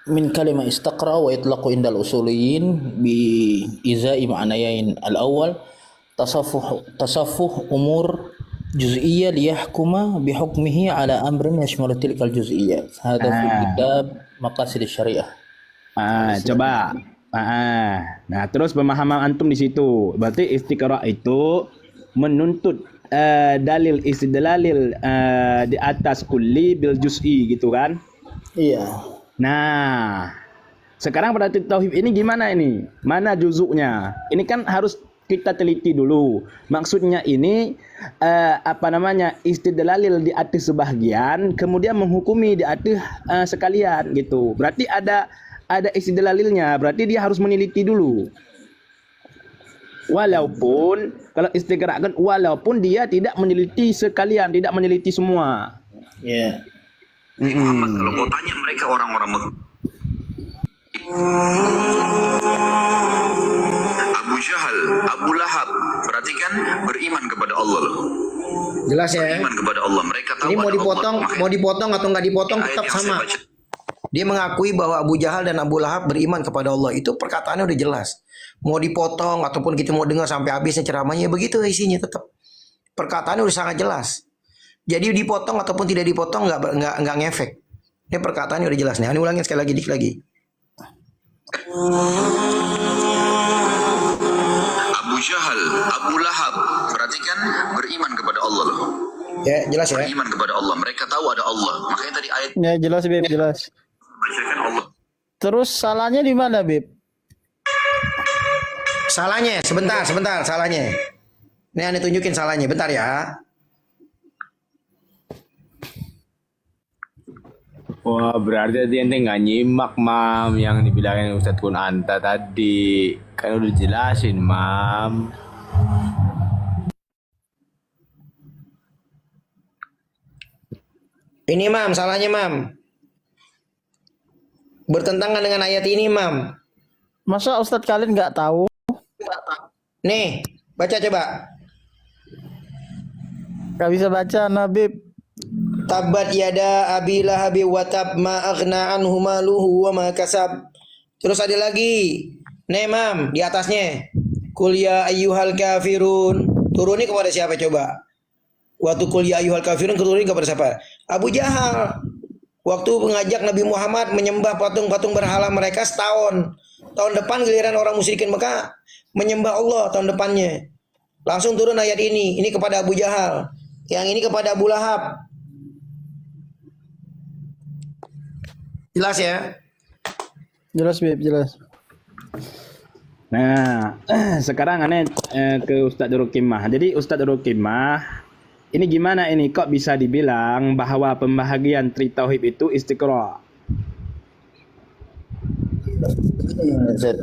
من كلمة استقرأ ويطلق عند الأصوليين بإزاء معنيين. الأول تصفح أمور جزئية ليحكم بحكمه على أمر يشمل تلك الجزئيات. هذا في Ah, كتاب مقاصد الشريعة. coba. Nah, terus pemahaman antum di situ. Berarti istiqra itu menuntut dalil istidlalil di atas kulli bil juz'i gitu kan? Iya. Nah, sekarang berarti tauhid ini gimana ini? Mana juzuknya? Ini kan harus kita teliti dulu. Maksudnya ini apa namanya? Istidlalil di atas sebagian, kemudian menghukumi di atas sekalian gitu. Berarti ada istidlalilnya. Berarti dia harus meneliti dulu. Walaupun kalau istiqra kan walaupun dia tidak meneliti sekalian, tidak meneliti semua. Ya. Muhammad, kalau kau tanya mereka orang-orang Abu Jahal, Abu Lahab, perhatikan, beriman kepada Allah loh. Jelas ya. Beriman kepada Allah. Mereka tahu Ini ada Allah. mau dipotong atau nggak dipotong Makanya tetap ayat yang saya sama. baca, Dia mengakui bahwa Abu Jahal dan Abu Lahab beriman kepada Allah. Itu perkataannya udah jelas. Mau dipotong ataupun kita mau dengar sampai habisnya ceramahnya begitu isinya tetap. Perkataannya udah sangat jelas. Jadi dipotong ataupun tidak dipotong nggak ngefek. Ini perkataannya udah jelas nih. Ini ulangin sekali lagi, dikit lagi. Abu Jahal, Abu Lahab, perhatikan, beriman kepada Allah loh. Ya jelas ya. Beriman kepada Allah. Mereka tahu ada Allah. Makanya tadi ayat Ya jelas Bib, jelas. bacakan Allah. Terus salahnya di mana Bib? Salahnya, sebentar, salahnya. Ini aneh tunjukin salahnya, bentar ya. Wah, berarti tadi ente nggak nyimak, Mam, yang dibilangin Ustadz Kunanta tadi. Kan udah jelasin, Mam. Ini Mam, salahnya Mam. Bertentangan dengan ayat ini Mam. Masa Ustadz kalian nggak tahu? Nih, baca coba. Gak bisa baca Nabib. Tabat yada abi lahabi wa tab ma aghna anhu maluhu wa ma kasab. Terus ada lagi. Nih Mam, di atasnya. Qul ya ayyuhal kafirun. Turuni kepada siapa coba? Waktu qul ya ayyuhal kafirun turuni kepada siapa? Abu Jahal. Waktu mengajak Nabi Muhammad menyembah patung-patung berhala mereka setahun. Tahun depan giliran orang musyrikin Mekah menyembah Allah tahun depannya. Langsung turun ayat ini. Ini kepada Abu Jahal. Yang ini kepada Abu Lahab. Jelas ya? Jelas Bib, jelas. Nah, sekarang aneh ke Ustadz Rukimah. Jadi Ustadz Rukimah, ini gimana ini? Kok bisa dibilang bahwa pembahagian Tri Tauhid itu istiqra? Zat,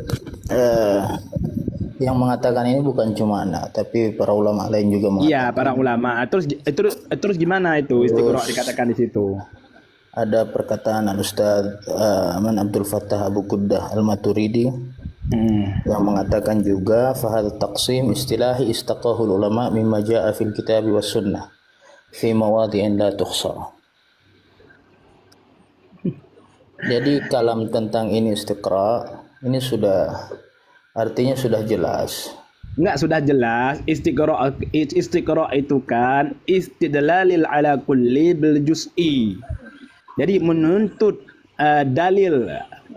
yang mengatakan ini bukan cuma anak, tapi para ulama lain juga mengatakan. Iya, para ulama. Terus gimana itu istiqra dikatakan di situ? Ada perkataan Al-Ustadz Aman Abdul Fattah Abu Quddah Al-Maturidi yang mengatakan juga fahad taqsim istilahi istaqahul ulama mimma ja'a fil kitab was sunnah fi mawadhi'in la tuhsa. Jadi kalam tentang ini istiqra ini sudah artinya sudah jelas. Enggak, sudah jelas. Istiqra itu kan istidlalil ala kulli bil juz'i. Jadi menuntut dalil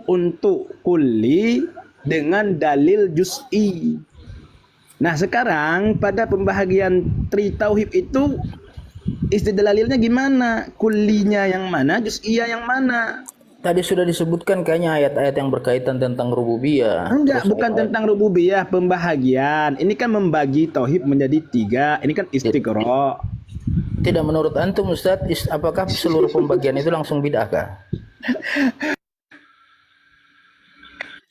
untuk kulli dengan dalil juz'i. Nah, sekarang pada pembahagian Tri Tauhid itu istidlalilnya gimana? Kullinya yang mana, juz'iyah yang mana? Tadi sudah disebutkan kayaknya ayat-ayat yang berkaitan tentang rububiyah. Enggak, bukan tentang rububiyah, pembahagian. Ini kan membagi tauhid menjadi 3. Ini kan istiqra. Tidak menurut antum Ustaz, apakah seluruh pembagian itu langsung bid'ah kah?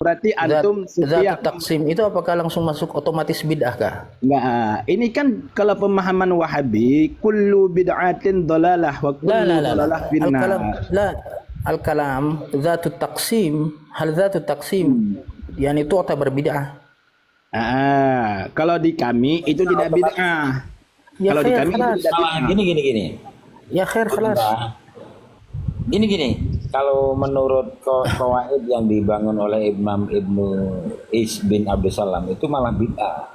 Berarti antum Zat setiap taksim itu apakah langsung masuk otomatis bid'ah kah? enggak. Ini kan kalau pemahaman Wahabi, kullu bid'atin dhalalah wa kullu dhalalah finnar. Al-kalam zat taksim, hal zat taksim yani tu'tabar bid'ah. Kalau di kami itu tidak bid'ah. Ya Kalau di khair, kami itu khalas. tidak bid'ah. Gini. Ya khair khalas. Ini gini, kalau menurut kawaid yang dibangun oleh Imam Ibnu Is bin Abdul Salam itu malah bid'ah.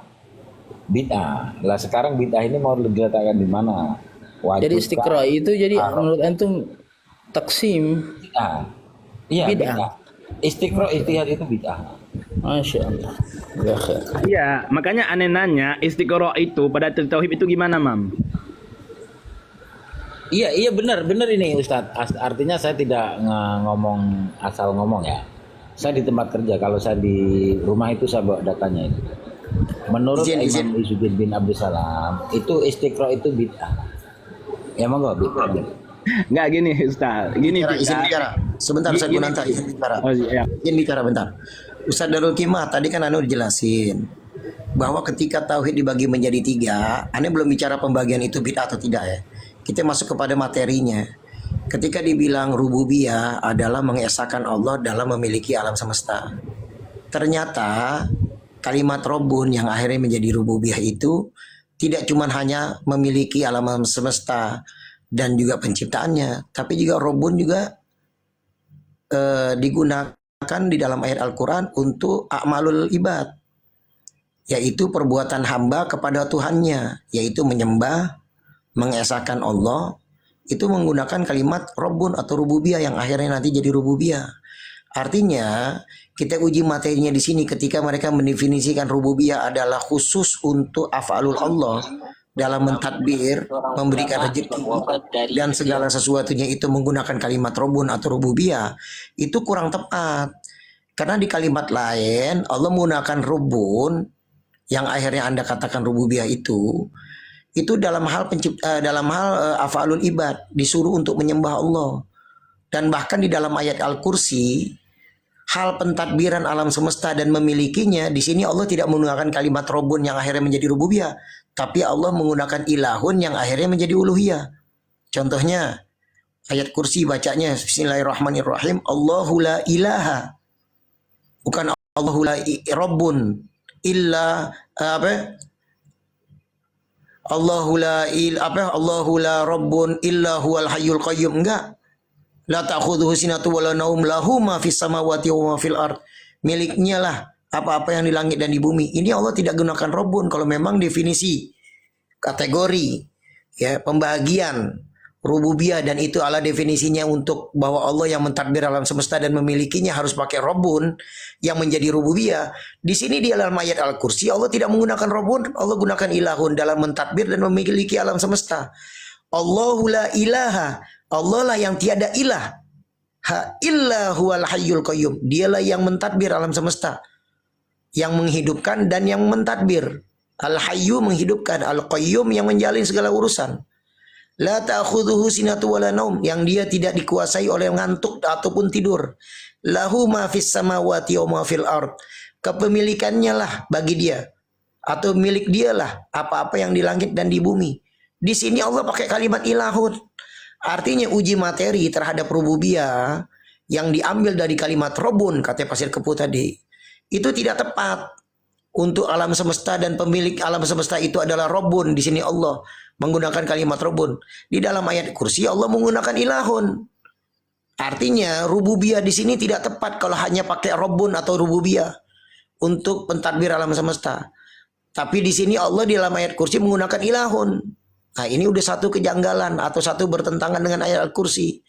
Bid'ah. Lah sekarang bid'ah ini mau diletakkan di mana? Jadi Wajib istiqra itu jadi haram. menurut antum taksim Bid'ah. Iya, bid'ah. bid'ah. Istiqra ijtihad itu bid'ah. Masya Allah. Ya khair. Iya, makanya aneh nanya istiqoroh itu pada tauhid itu gimana, Mam? Iya benar ini Ustadz. Artinya saya tidak ngomong asal ngomong ya. Saya di tempat kerja, kalau saya di rumah itu saya bawa datanya itu. Menurut Imam Izzuddin bin Abdul Salam itu istiqra itu bid'ah. Ya monggo bid'ah. Nggak gini, Ustaz. Gini, Izin bicara. Sebentar Ustaz Gunanta, izin bicara. Oh, iya. Izin bicara bentar. Ustaz Darul Kimah tadi kan anu dijelasin bahwa ketika tauhid dibagi menjadi 3, ane belum bicara pembagian itu bid'ah atau tidak ya. Kita masuk kepada materinya. Ketika dibilang rububiyah adalah mengesahkan Allah dalam memiliki alam semesta. Ternyata kalimat Rabbun yang akhirnya menjadi rububiyah itu tidak cuma hanya memiliki alam semesta dan juga penciptaannya, tapi juga Rabbun juga digunakan di dalam ayat Al-Quran untuk a'malul ibad, yaitu perbuatan hamba kepada Tuhannya, yaitu menyembah, mengesahkan Allah, itu menggunakan kalimat Rabbun atau rububiyah yang akhirnya nanti jadi rububiyah. Artinya kita uji materinya di sini ketika mereka mendefinisikan rububiyah adalah khusus untuk af'alul Allah dalam mentadbir, memberikan rezeki dan segala sesuatunya itu menggunakan kalimat Rabbun atau rububiyah, itu kurang tepat. Karena di kalimat lain Allah menggunakan Rabbun yang akhirnya Anda katakan rububiyah itu dalam hal af'alul ibad, disuruh untuk menyembah Allah. Dan bahkan di dalam ayat Al-Kursi, hal pentadbiran alam semesta dan memilikinya, di sini Allah tidak menggunakan kalimat Rabbun yang akhirnya menjadi rububiyah, tapi Allah menggunakan ilahun yang akhirnya menjadi uluhiyah. Contohnya ayat Kursi bacanya Bismillahirrahmanirrahim, Allahu la ilaha, bukan Allahu la Rabbun illa Allahu la Rabbun illa huwal hayyul qayyum, enggak. La ta'khudhuhu sinatu wala naum, lahu ma fis samawati wa ma fil ard. Miliknya lah apa-apa yang di langit dan di bumi. Ini Allah tidak gunakan Rabbun. Kalau memang definisi kategori ya pembagian rububiyah dan itu ala definisinya untuk bahwa Allah yang mentadbir alam semesta dan memilikinya harus pakai Rabbun yang menjadi rububiyah. Di sini di dalam ayat Al-Kursi Allah tidak menggunakan Rabbun, Allah gunakan ilahun dalam mentadbir dan memiliki alam semesta. Allahu la ilaha, Allah lah yang tiada ilah. Ha illa huwal hayyul qayyum. Dialah yang mentadbir alam semesta, yang menghidupkan dan yang mentadbir. Al-hayyu menghidupkan, al-qayyum yang menjalin segala urusan. La ta'khudhuhu sinatu wala naum, yang dia tidak dikuasai oleh ngantuk ataupun tidur. Lahu ma fis samawati wa ma fil ard. Kepemilikannya lah bagi dia, atau milik dia lah apa-apa yang di langit dan di bumi. Di sini Allah pakai kalimat ilahun. Artinya uji materi terhadap rububiyah yang diambil dari kalimat Rabbun, kata Pasir Kepu tadi, itu tidak tepat. Untuk alam semesta dan pemilik alam semesta itu adalah Rabbun. Di sini Allah menggunakan kalimat Rabbun. Di dalam ayat Kursi Allah menggunakan ilahun. Artinya rububiyah di sini tidak tepat kalau hanya pakai Rabbun atau rububiyah untuk pentadbir alam semesta. Tapi di sini Allah di dalam ayat Kursi menggunakan ilahun. Nah, ini udah satu kejanggalan atau satu bertentangan dengan ayat Al-Kursi.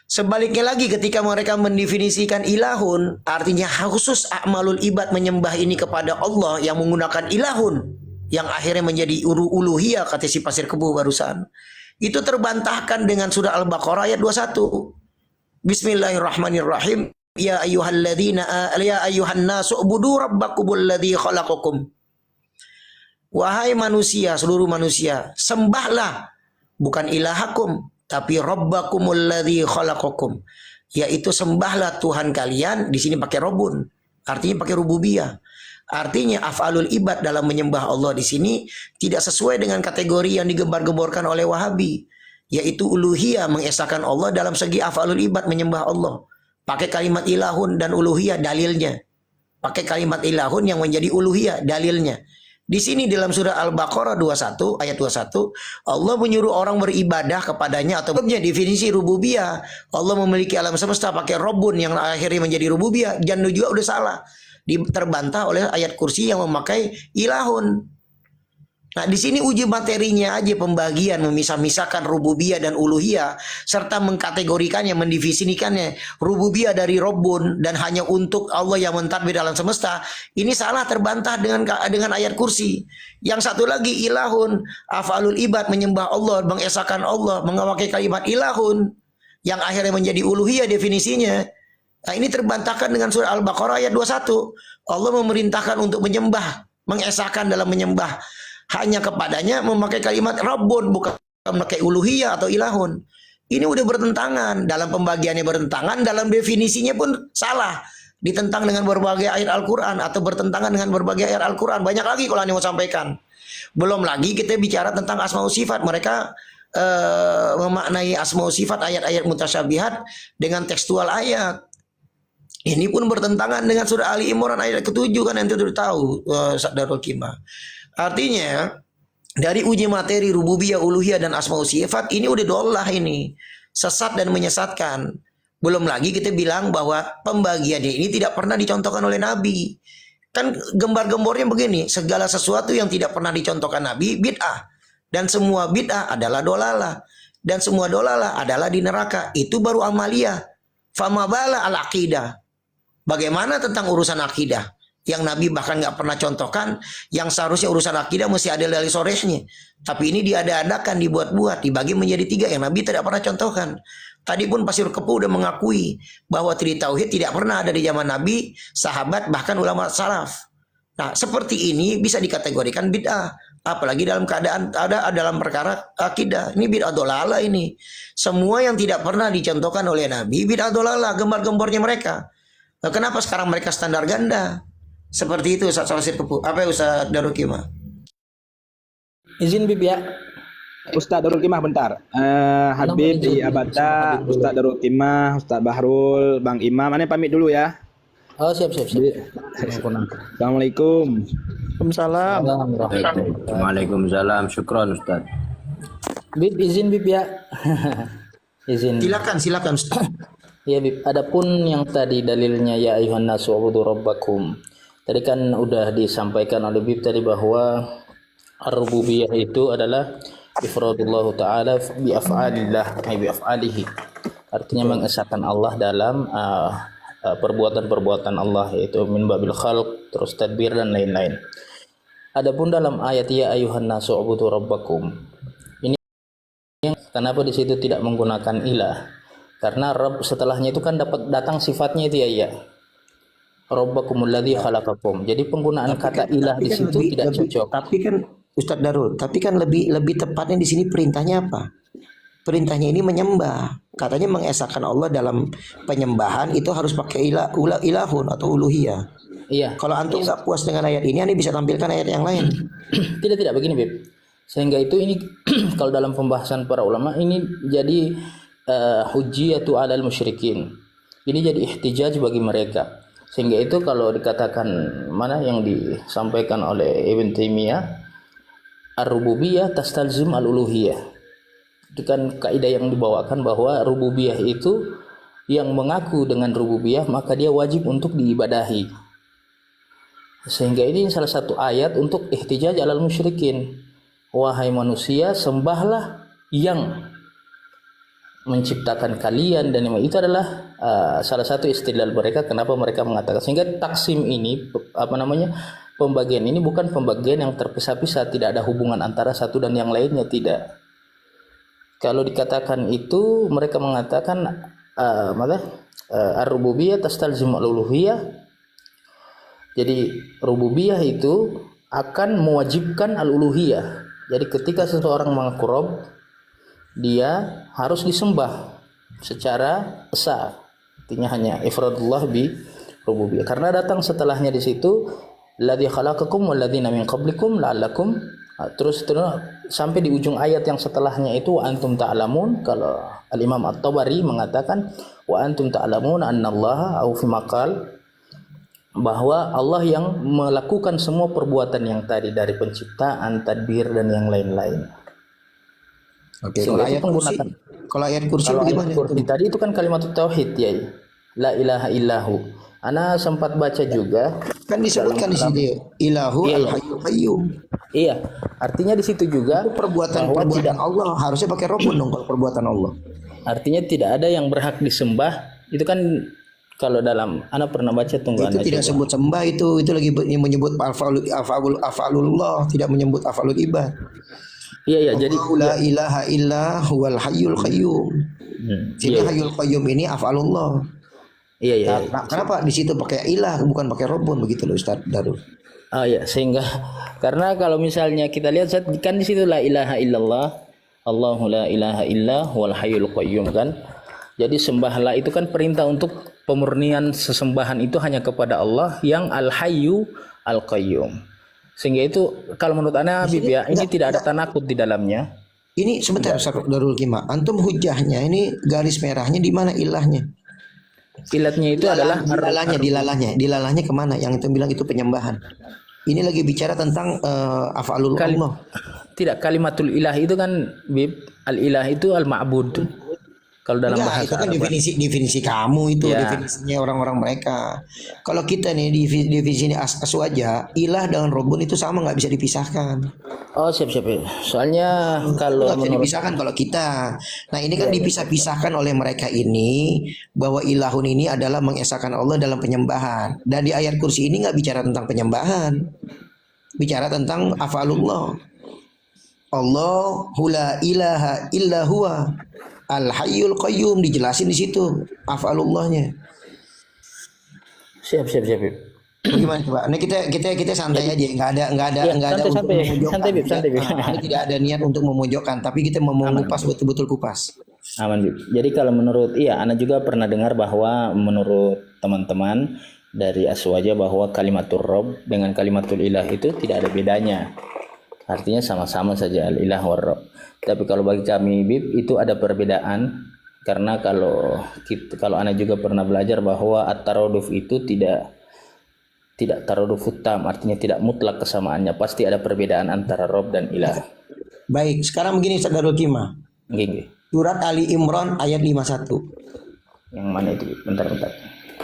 Sebaliknya lagi ketika mereka mendefinisikan ilahun, artinya khusus a'malul ibad menyembah ini kepada Allah yang menggunakan ilahun yang akhirnya menjadi uluhiyah, kata si Pasir Kebu barusan. Itu terbantahkan dengan surah Al-Baqarah ayat 21. Bismillahirrahmanirrahim. Ya ayyuhan nasu ubudu rabbakumul ladzi khalaqakum. Wahai manusia, seluruh manusia, sembahlah bukan ilahakum tapi rabbakumul ladzi khalaqakum, yaitu sembahlah Tuhan kalian. Di sini pakai Rabbun, artinya pakai rububiyah. Artinya af'alul ibad dalam menyembah Allah di sini tidak sesuai dengan kategori yang digembar-gemborkan oleh Wahabi, yaitu uluhiyah, mengesahkan Allah dalam segi af'alul ibad menyembah Allah. Pakai kalimat ilahun dan uluhiyah dalilnya. Pakai kalimat ilahun yang menjadi uluhiyah dalilnya. Di sini dalam surah Al-Baqarah 21 ayat 21 Allah menyuruh orang beribadah kepadanya atau definisi rububiyah. Allah memiliki alam semesta pakai Rabbun yang akhirnya menjadi rububiyah. Jangan juga udah salah. Terbantah oleh ayat kursi yang memakai ilahun. Nah, di sini uji materinya aja pembagian memisah-misahkan rububiyah dan uluhiyah serta mengkategorikannya, mendefinisikannya rububiyah dari Rabbun dan hanya untuk Allah yang mentadbir alam semesta. Ini salah, terbantah dengan ayat kursi. Yang satu lagi ilahun, afalul ibad, menyembah Allah, mengesahkan Allah, memakai kalimat ilahun yang akhirnya menjadi uluhiyah definisinya. Nah, ini terbantahkan dengan surah Al-Baqarah ayat 21. Allah memerintahkan untuk menyembah, mengesahkan dalam menyembah hanya kepadanya memakai kalimat Rabbun, bukan memakai uluhiyah atau ilahun. Ini udah bertentangan, dalam pembagiannya bertentangan, dalam definisinya pun salah. Ditentang dengan berbagai ayat Al-Quran atau bertentangan dengan berbagai ayat Al-Quran. Banyak lagi kalau Anda mau sampaikan. Belum lagi kita bicara tentang asma sifat. Mereka memaknai asma sifat ayat-ayat mutasyabihat dengan tekstual ayat. Ini pun bertentangan dengan surah Ali Imran ayat ke-7 kan, yang sudah tahu Darul Qimah. Artinya dari uji materi rububiyah, uluhiyah dan asma sifat ini udah dolah, ini sesat dan menyesatkan. Belum lagi kita bilang bahwa pembagiannya ini tidak pernah dicontohkan oleh Nabi. Kan gembar-gembornya begini, segala sesuatu yang tidak pernah dicontohkan Nabi bid'ah, dan semua bid'ah adalah dolalah, dan semua dolalah adalah di neraka. Itu baru amaliyah. Famabala al-aqidah. Bagaimana tentang urusan akidah yang Nabi bahkan nggak pernah contohkan, yang seharusnya urusan akidah mesti ada dari sorehnya, tapi ini diada-adakan, dibuat-buat, dibagi menjadi 3 yang Nabi tidak pernah contohkan. Tadi pun Pasir Kepu udah mengakui bahwa tauhid tidak pernah ada di zaman Nabi, sahabat, bahkan ulama salaf. Nah, seperti ini bisa dikategorikan bid'ah, apalagi dalam keadaan ada dalam perkara akidah. Ini bid'ah dolalah ini. Semua yang tidak pernah dicontohkan oleh Nabi bid'ah dolalah, gembar-gembornya mereka. Nah, kenapa sekarang mereka standar ganda? Seperti itu Ustaz Pasir Kepu. Apa ya Ustaz Darul Qimah? Izin Bib ya. Ustaz Darul Qimah bentar. Habib di Abata, Ustaz Darul Qimah, Ustaz Bahrul, Bang Imam. Aneh pamit dulu ya. Oh siap. Assalamualaikum. Waalaikumsalam. Waalaikumsalam. Syukron Ustaz. Bib izin Bib ya. Izin. Silakan Ustaz. Ya Bib, adapun yang tadi dalilnya ya ayuhan nasu ubudu rabbakum. Tadi kan udah disampaikan oleh Bib tadi bahwa ar-rububiyah itu adalah ifradullah ta'ala bi af'alillah, bi af'alihi. Artinya mengesahkan Allah dalam perbuatan-perbuatan Allah, yaitu min babil khalq, terus tadbir dan lain-lain. Adapun dalam ayat ya ayuhan nasu ubudu rabbakum, ini kenapa di situ tidak menggunakan ilah? Karena Rabb setelahnya itu kan datang sifatnya itu ya. Rabbakumul ladzi khalaqakum. Jadi penggunaan kata ilah di situ tidak cocok. Tapi kan Ustadz Darul, lebih tepatnya di sini perintahnya apa? Perintahnya ini menyembah. Katanya mengesahkan Allah dalam penyembahan itu harus pakai ilahun atau uluhiyah. Iya. Kalau antum nggak puas dengan ayat ini, Anda bisa tampilkan ayat yang lain. Tidak begini, Beb. Sehingga itu ini kalau dalam pembahasan para ulama ini jadi hujjiyatu 'alal musyrikin. Ini jadi ihtijaj bagi mereka. Sehingga itu kalau dikatakan mana yang disampaikan oleh Ibn Taimiyah, ar-rububiyah tastalzim al-uluhiyah. Itu kan kaidah yang dibawakan bahwa rububiyah itu yang mengaku dengan rububiyah maka dia wajib untuk diibadahi. Sehingga ini salah satu ayat untuk ihtijaj 'alal musyrikin. Wahai manusia, sembahlah yang menciptakan kalian, dan itu adalah salah satu istidlal mereka kenapa mereka mengatakan. Sehingga taksim ini pembagian ini bukan pembagian yang terpisah-pisah, tidak ada hubungan antara satu dan yang lainnya, tidak. Kalau dikatakan itu mereka mengatakan ar-rububiyah tastalzim al-uluhiyah. Jadi rububiyah itu akan mewajibkan al-uluhiyah. Jadi ketika seseorang mengaku Rabb, dia harus disembah secara esa, artinya hanya ifradullah bi rububiyah. Karena datang setelahnya di situ ladzi khalaqakum walladzina min qablikum la'allakum, terus sampai di ujung ayat yang setelahnya itu wa antum ta'lamun. Kalau al-Imam At-Tabari mengatakan wa antum ta'lamun annallaha au fi maqal bahwa Allah yang melakukan semua perbuatan yang tadi dari penciptaan, tadbir dan yang lain-lain. Oke, Sehingga itu penggunaan kalau ayat kursi kalau ayat bagaimana? kursi tadi itu kan kalimat tauhid ya. La ilaha illahu. Ana sempat baca juga. Kan disebutkan di sini ilahu Iya, iya. al-hayyul qayyum. Iya, artinya di situ juga Perbuatan Allah harusnya pakai robun dong kalau perbuatan Allah. artinya tidak ada yang berhak disembah. Itu kan kalau dalam ana pernah baca tunggu Itu ana tidak coba. sebut sembah, itu lagi menyebut afalullah, tidak menyebut afalul ibad. Iya iya jadi Allahu la ilaha illa huwal hayyul qayyum. Sini iya, hayyul qayyum ini afalullah. iya iya. Nah, kenapa di situ pakai ilah bukan pakai robun begitu loh Ustaz Darul? Oh ya, sehingga karena kalau misalnya kita lihat kan di situ la ilaha illallah, Allahu la ilaha illa huwal hayyul qayyum kan. Jadi sembahlah itu kan perintah untuk pemurnian sesembahan itu hanya kepada Allah yang al-hayyu al-qayyum. Sehingga itu kalau menurut ana Habib ya, ini tidak ada tanakut di dalamnya. Ini sebentar Ustaz Darul Kima. Antum hujahnya ini garis merahnya di mana ilahnya? Ilatnya itu adalah Dilalahnya kemana? Yang itu bilang itu penyembahan. Ini lagi bicara tentang afalul Allah. tidak kalimatul ilah itu kan Bib, al-ilah itu al-ma'bud. Kalau dalam Enggak, bahasa itu kan Arab. definisi kamu itu, Ya. definisinya orang-orang mereka. Kalau kita nih definisi aswaja, ilah dengan robun itu sama, nggak bisa dipisahkan. Oh siap. Soalnya kalau Nggak bisa menurut dipisahkan kalau kita. Nah ini kan dipisah-pisahkan oleh mereka ini bahwa ilahun ini adalah mengesahkan Allah dalam penyembahan. Dan di ayat kursi ini nggak bicara tentang penyembahan, bicara tentang afalullah. Allahu la ilaha illa huwa al-hayyul qayyum, dijelasin di situ afalullahnya. siap. Bagaimana coba? Nah kita santai aja, nggak ada Santai, Bib. Ini tidak ada niat untuk memojokkan, tapi kita mau mengupas betul-betul kupas. Aman, Bib. Jadi kalau menurut ana juga pernah dengar bahwa menurut teman-teman dari Aswaja bahwa kalimatul Rabb dengan kalimatul ilah itu tidak ada bedanya. Artinya sama-sama saja al-ilah war Rabb. Tapi kalau bagi kami Bib itu ada perbedaan karena kalau ana juga pernah belajar bahwa at-taraduf itu tidak taraduf utam, artinya tidak mutlak kesamaannya, pasti ada perbedaan antara Rabb dan ilah. Baik, sekarang begini Ustaz Darul Kima. Nggih. Surat Ali Imran ayat 51. Yang mana itu? Bentar.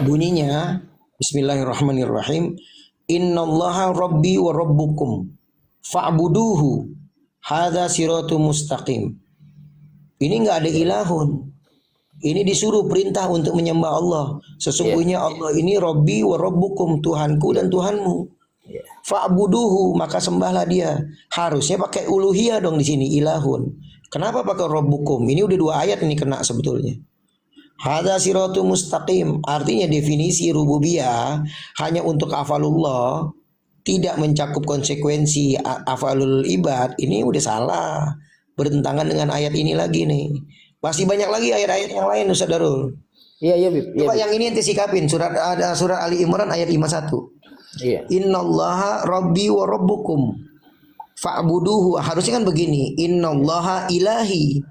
Bunyinya Bismillahirrahmanirrahim. Innallaha rabbi wa rabbukum fa'buduhu hadza siratum mustaqim. Ini enggak ada ilahun. Ini disuruh perintah untuk menyembah Allah. Sesungguhnya Allah ini rabbi wa rabbukum, Tuhanku dan Tuhanmu. Fa'buduhu, maka sembahlah dia. Harusnya pakai uluhiyah dong di sini, ilahun. Kenapa pakai rabbukum? Ini udah 2 ayat ini kena sebetulnya. Hadza siratum mustaqim, artinya definisi rububiyah hanya untuk afalullah, tidak mencakup konsekuensi afalul ibad. Ini udah salah, bertentangan dengan ayat ini lagi nih. Masih banyak lagi ayat-ayat yang lain Ustaz Darul. Iya Bib. Coba yang ini ente sikapin, surat Ali Imran ayat 51. Iya. Innallaha rabbi wa rabbukum fa'buduhu. Harusnya kan begini, innallaha ilahi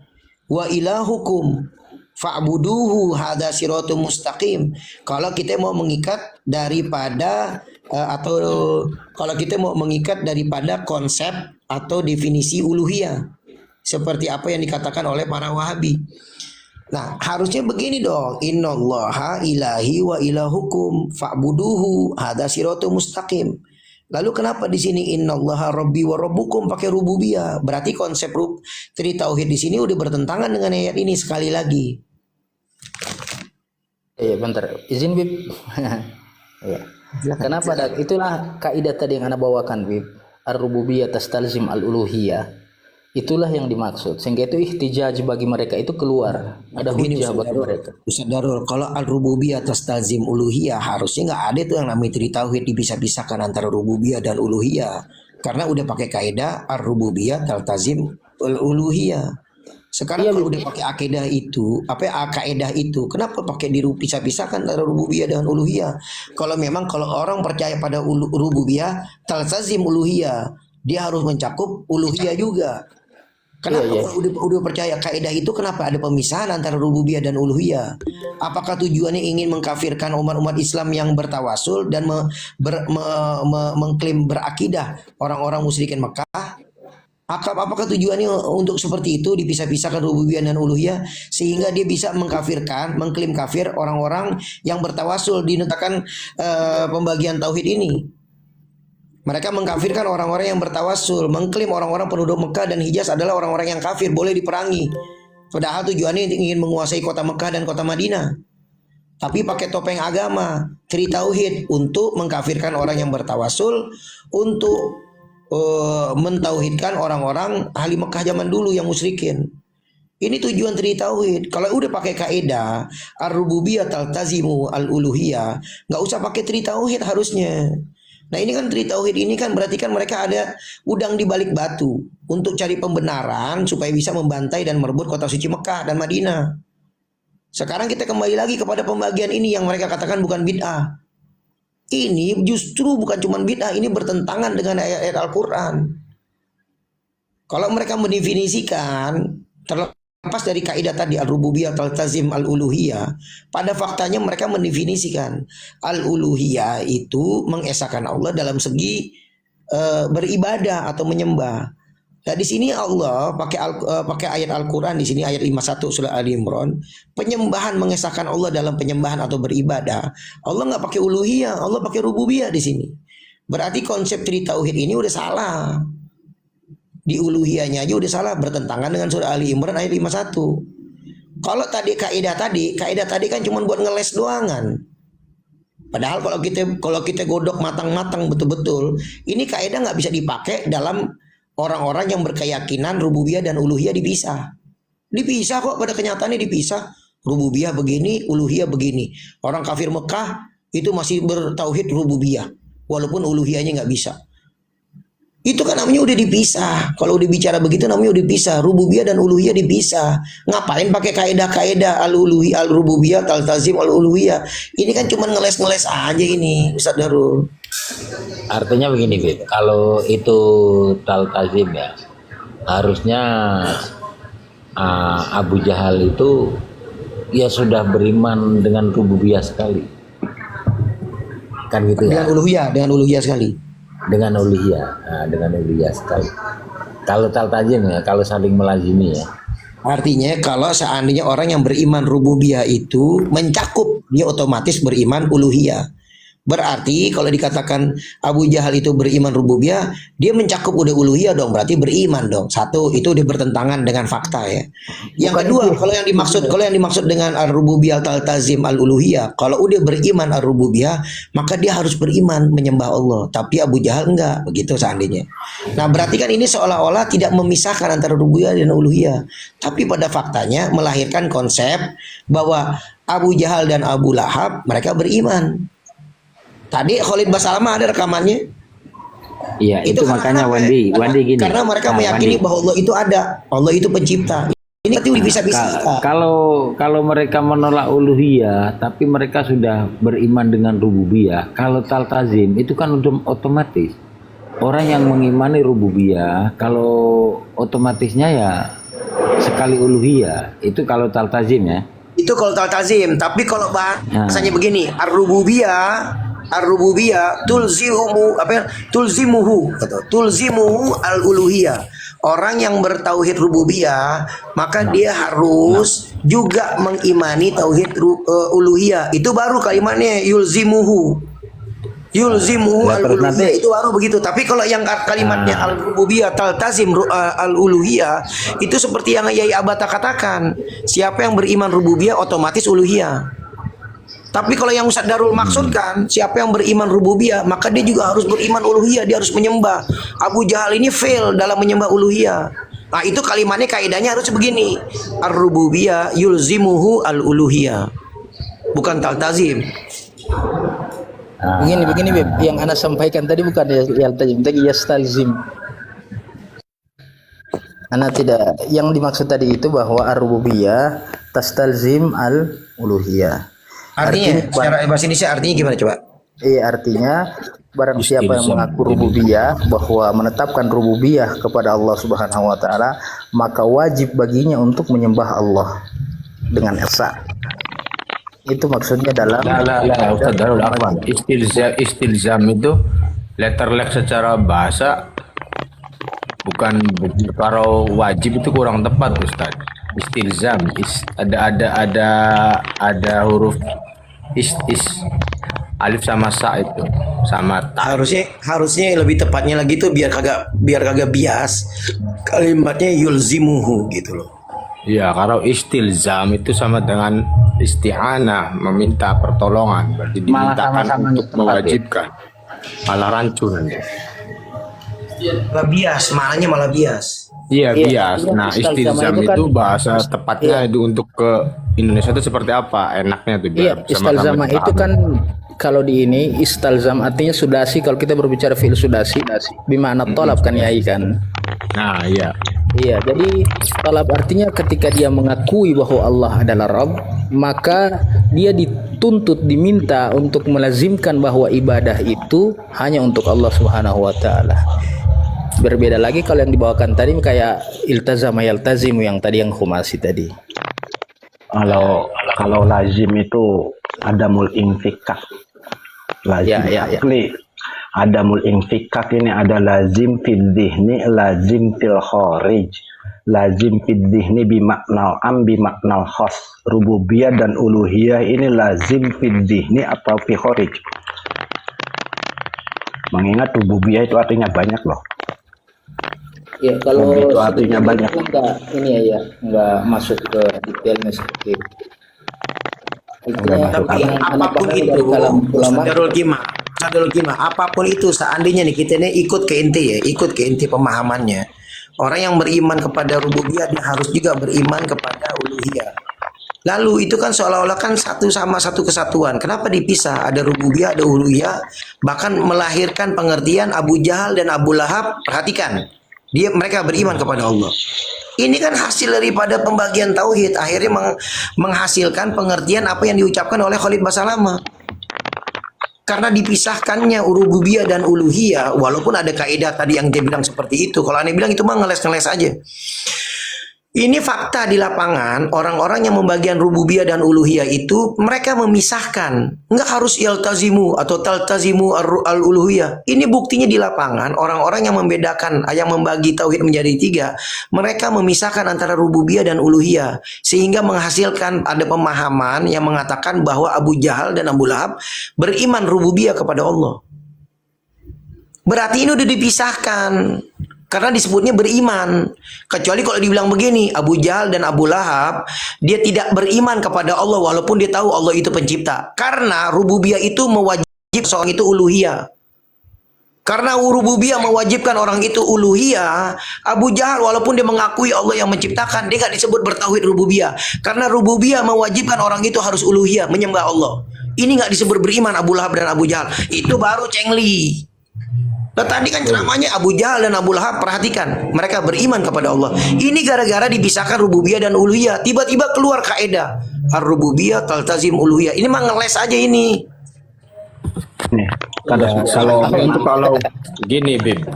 wa ilahukum fa'buduhu hadza siratum mustaqim. Kalau kita mau mengikat daripada daripada konsep atau definisi uluhiyah seperti apa yang dikatakan oleh para Wahabi. Nah, harusnya begini dong. Innallaha ilahi wa ilahukum fa'buduhu hadza siratum mustaqim. Lalu kenapa di sini innallaha rabbi wa rabbukum pakai rububiyah? Berarti konsep tauhid di sini udah bertentangan dengan ayat ini sekali lagi. Iya, bentar. Izin Bib. Iya. Kenapa itulah kaidah tadi yang ana bawakan Bib. Ar-rububiyah tastalzim al-uluhiyah. Itulah yang dimaksud. Sehingga itu ihtijaj bagi mereka itu keluar. Ada hujah bagi mereka. Ustaz Darul, kalau al-rububiyah tastalzim uluhiyah, harusnya nggak ada tuh yang namanya tauhid dipisah-pisahkan antara rububiyah dan uluhiyah. Karena udah pakai kaidah ar-rububiyah taltazim uluhiyah. Sekarang kalau udah pakai akidah itu, kaidah itu, kenapa pakai dipisah-pisahkan antara rububiyah dan uluhiyah? Kalau orang percaya pada rububiyah taltazim uluhiyah, dia harus mencakup uluhiyah juga. Kenapa kalau udah percaya kaidah itu, kenapa ada pemisahan antara rububiyah dan uluhiyah? Apakah tujuannya ingin mengkafirkan umat-umat Islam yang bertawasul dan mengklaim berakidah orang-orang musyrikin Mekah? Apakah tujuannya untuk seperti itu, dipisah-pisahkan rububiyah dan uluhiyah sehingga dia bisa mengkafirkan, mengklaim kafir orang-orang yang bertawasul dinutakan pembagian tauhid ini? Mereka mengkafirkan orang-orang yang bertawasul, mengklaim orang-orang penduduk Mekah dan Hijaz adalah orang-orang yang kafir, boleh diperangi. Padahal tujuannya ingin menguasai kota Mekah dan kota Madinah. Tapi pakai topeng agama, tri tauhid, untuk mengkafirkan orang yang bertawasul, untuk mentauhidkan orang-orang ahli Mekah zaman dulu yang musyrikin. Ini tujuan tri tauhid. Kalau udah pakai kaidah ar-rububiyah taltazimu al-uluhiyah, nggak usah pakai tri tauhid harusnya. Nah ini kan tri tauhid ini kan berarti kan mereka ada udang di balik batu untuk cari pembenaran supaya bisa membantai dan merebut kota suci Mekah dan Madinah. Sekarang kita kembali lagi kepada pembagian ini yang mereka katakan bukan bid'ah. Ini justru bukan cuma bid'ah, ini bertentangan dengan ayat-ayat Al-Quran. Kalau mereka mendefinisikan terlepas dari kaidah tadi al-rububiyah taltazim al-uluhiyah, pada faktanya mereka mendefinisikan al-uluhiyah itu mengesahkan Allah dalam segi beribadah atau menyembah. Nah di sini Allah pakai ayat Al-Quran, di sini ayat 51 surah Ali Imran, penyembahan mengesahkan Allah dalam penyembahan atau beribadah. Allah nggak pakai uluhiyah, Allah pakai rububiyah di sini. Berarti konsep tri tauhid ini udah salah. Di uluhiyahnya aja udah salah, bertentangan dengan surah Ali Imran ayat 51. Kalau tadi kaidah tadi kan cuma buat ngeles doangan. Padahal kalau kita godok matang-matang betul-betul, ini kaidah nggak bisa dipakai dalam orang-orang yang berkeyakinan rububiyah dan uluhiyah dipisah. Dipisah kok, pada kenyataannya dipisah. Rububiyah begini, uluhiyah begini. Orang kafir Mekah itu masih bertauhid rububiyah, walaupun uluhiyahnya nggak bisa. Itu kan namanya udah dipisah. Kalau udah bicara begitu namanya udah dipisah. Rububiyah dan uluhiyah dipisah. Ngapain pakai kaidah-kaidah al-uluhiyah, al-rububiyah, al-tazim, al-uluhiyah? Ini kan cuma ngeles-ngeles aja ini, Ustaz Darul. Artinya begini, Bib. Kalau itu taltazim ya, harusnya Abu Jahal itu ya sudah beriman dengan rububiyah sekali. Kan gitu ya. Dengan uluhiyah sekali. Dengan uluhiyah sekali. Kalau taltazim ya, kalau saling melazimi ya. Artinya kalau seandainya orang yang beriman rububiyah itu mencakup, dia otomatis beriman uluhiyah. Berarti kalau dikatakan Abu Jahal itu beriman rububiyah, dia mencakup udah uluhiyah dong, berarti beriman dong. Satu, itu udah bertentangan dengan fakta ya. Yang kedua, kalau yang dimaksud dengan ar-rububiyah taltazim al-uluhiyah, kalau udah beriman ar-rububiyah, maka dia harus beriman menyembah Allah. Tapi Abu Jahal enggak, begitu seandainya. Nah, berarti kan ini seolah-olah tidak memisahkan antara rububiyah dan uluhiyah. Tapi pada faktanya melahirkan konsep bahwa Abu Jahal dan Abu Lahab mereka beriman. Tadi Khalid Basalamah ada rekamannya. Iya, itu makanya Wandi gini. Karena mereka meyakini bahwa Allah itu ada, Allah itu pencipta. Ini berarti bisa-bisa. Kalau mereka menolak uluhiyah, tapi mereka sudah beriman dengan rububiyah. Kalau taltazim itu kan otomatis. Orang yang mengimani rububiyah, kalau otomatisnya ya sekali uluhiyah. Itu kalau taltazim ya. Itu kalau taltazim, tapi kalau bahasanya begini, ar-rububiyah tulzimuhu al-uluhiyah. Orang yang bertauhid rububiyah, maka dia harus juga mengimani tauhid uluhiyah. Itu baru kalimatnya yulzimuhu al-uluhiyah, itu baru begitu. Tapi kalau yang kalimatnya al-rububiyah taltazim al-uluhiyah, itu seperti yang Yai Abata katakan, siapa yang beriman rububiyah otomatis uluhiyah. Tapi kalau yang Ustaz Darul maksudkan, siapa yang beriman rububiyah, maka dia juga harus beriman uluhiyah, dia harus menyembah. Abu Jahal ini fail dalam menyembah uluhiyah. Nah, itu kalimatnya kaidahnya harus begini. Ar-rububiyah yulzimuhu al-uluhiyah. Bukan taltazim. Begini Beb, yang Anda sampaikan tadi bukan yaltazim, tapi yastalzim. Anda tidak, yang dimaksud tadi itu bahwa ar-rububiyah tastalzim al-uluhiyah. Artinya secara bahasa Indonesia artinya gimana coba? Artinya Barang siapa yang mengaku rububiyah, bahwa menetapkan rububiyah kepada Allah Subhanahu wa taala, maka wajib baginya untuk menyembah Allah dengan esa. Itu maksudnya dalam Ustaz Darul Afwan. Istilzam itu letterlek secara bahasa, bukan kalau wajib itu kurang tepat Ustaz. Istilzam ada huruf is alif sama sa itu sama ta. Harusnya lebih tepatnya lagi tuh biar kagak bias. Kalimatnya yulzimuhu gitu loh. Iya, kalau istilzam itu sama dengan isti'anah, meminta pertolongan, berarti dimintakan untuk mewajibkan. Malah rancu nanti. Malah bias, maknanya malah bias. Iya, bias. Nah, istilzam istilzam itu kan- itu bahasa tepatnya itu untuk ke Indonesia itu seperti apa? Enaknya tuh biar Iya, sama-sama istalzama itu dipahami. kan kalau di ini istalzam artinya sudasi. Kalau kita berbicara fi'il sudasi, bimana tolab kan ya kan. Nah, iya. Iya, jadi tolab artinya ketika dia mengakui bahwa Allah adalah Rabb, maka dia dituntut, diminta untuk melazimkan bahwa ibadah itu hanya untuk Allah Subhanahu wa taala. Berbeda lagi kalau yang dibawakan tadi kayak iltazama yaltazimu yang tadi yang khumasi tadi. Kalau lazim itu adamul infikak. Lazim Ya. asli adamul infikak ini ada lazim fid dhihni, lazim fil kharij. Lazim fid dhihni bimaknal am bimaknal khas. Rububiyah dan uluhiyah ini lazim fid dhihni atau fi kharij. Mengingat rububiyah itu artinya banyak loh. Ya, kalau Itu artinya banyak. enggak masuk ke detailnya seperti itu. Tapi apapun itu, Sadul Gimah, apapun itu seandainya nih kita ini ikut ke inti pemahamannya. Orang yang beriman kepada rububiyah dia harus juga beriman kepada uluhiyah. Lalu itu kan seolah-olah kan satu kesatuan. Kenapa dipisah? Ada rububiyah, ada uluhiyah, bahkan melahirkan pengertian Abu Jahal dan Abu Lahab. Perhatikan, mereka beriman kepada Allah. Ini kan hasil daripada pembagian tauhid, akhirnya menghasilkan pengertian apa yang diucapkan oleh Khalid Basalamah. Karena dipisahkannya rububiyah dan uluhiyah, walaupun ada kaidah tadi yang dia bilang seperti itu. Kalau aneh bilang itu mah ngeles-ngeles aja. Ini fakta di lapangan, orang-orang yang membagian rububiyah dan uluhiyah itu mereka memisahkan. Enggak harus yaltazimu atau taltazimu al-uluhiyah. Ini buktinya di lapangan, orang-orang yang membedakan, yang membagi tauhid menjadi 3, mereka memisahkan antara rububiyah dan uluhiyah sehingga menghasilkan ada pemahaman yang mengatakan bahwa Abu Jahal dan Abu Lahab beriman rububiyah kepada Allah. Berarti ini udah dipisahkan. Karena disebutnya beriman. Kecuali kalau dibilang begini, Abu Jahal dan Abu Lahab, dia tidak beriman kepada Allah walaupun dia tahu Allah itu pencipta. Karena rububiyah itu mewajibkan seorang itu uluhiyah. Karena rububiyah mewajibkan orang itu uluhiyah, Abu Jahal walaupun dia mengakui Allah yang menciptakan, dia nggak disebut bertauhid rububiyah. Karena rububiyah mewajibkan orang itu harus uluhiyah, menyembah Allah. Ini nggak disebut beriman Abu Lahab dan Abu Jahal. Itu baru cengli. Nah, tadi kan ceramahnya Abu Jahal dan Abu Lahab, perhatikan, mereka beriman kepada Allah. Ini gara-gara dipisahkan rububiyah dan uluhiyah. Tiba-tiba keluar kaidah ar-rububiyah taltazim uluhiyah. Ini mah ngeles aja ini. Nih, Kalau gini Bib,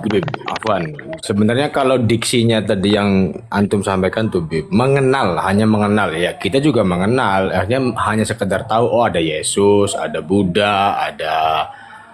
Afwan. Sebenarnya kalau diksinya tadi yang antum sampaikan tuh Bib, hanya mengenal ya. Kita juga mengenal, akhirnya hanya sekedar tahu oh ada Yesus, ada Buddha, ada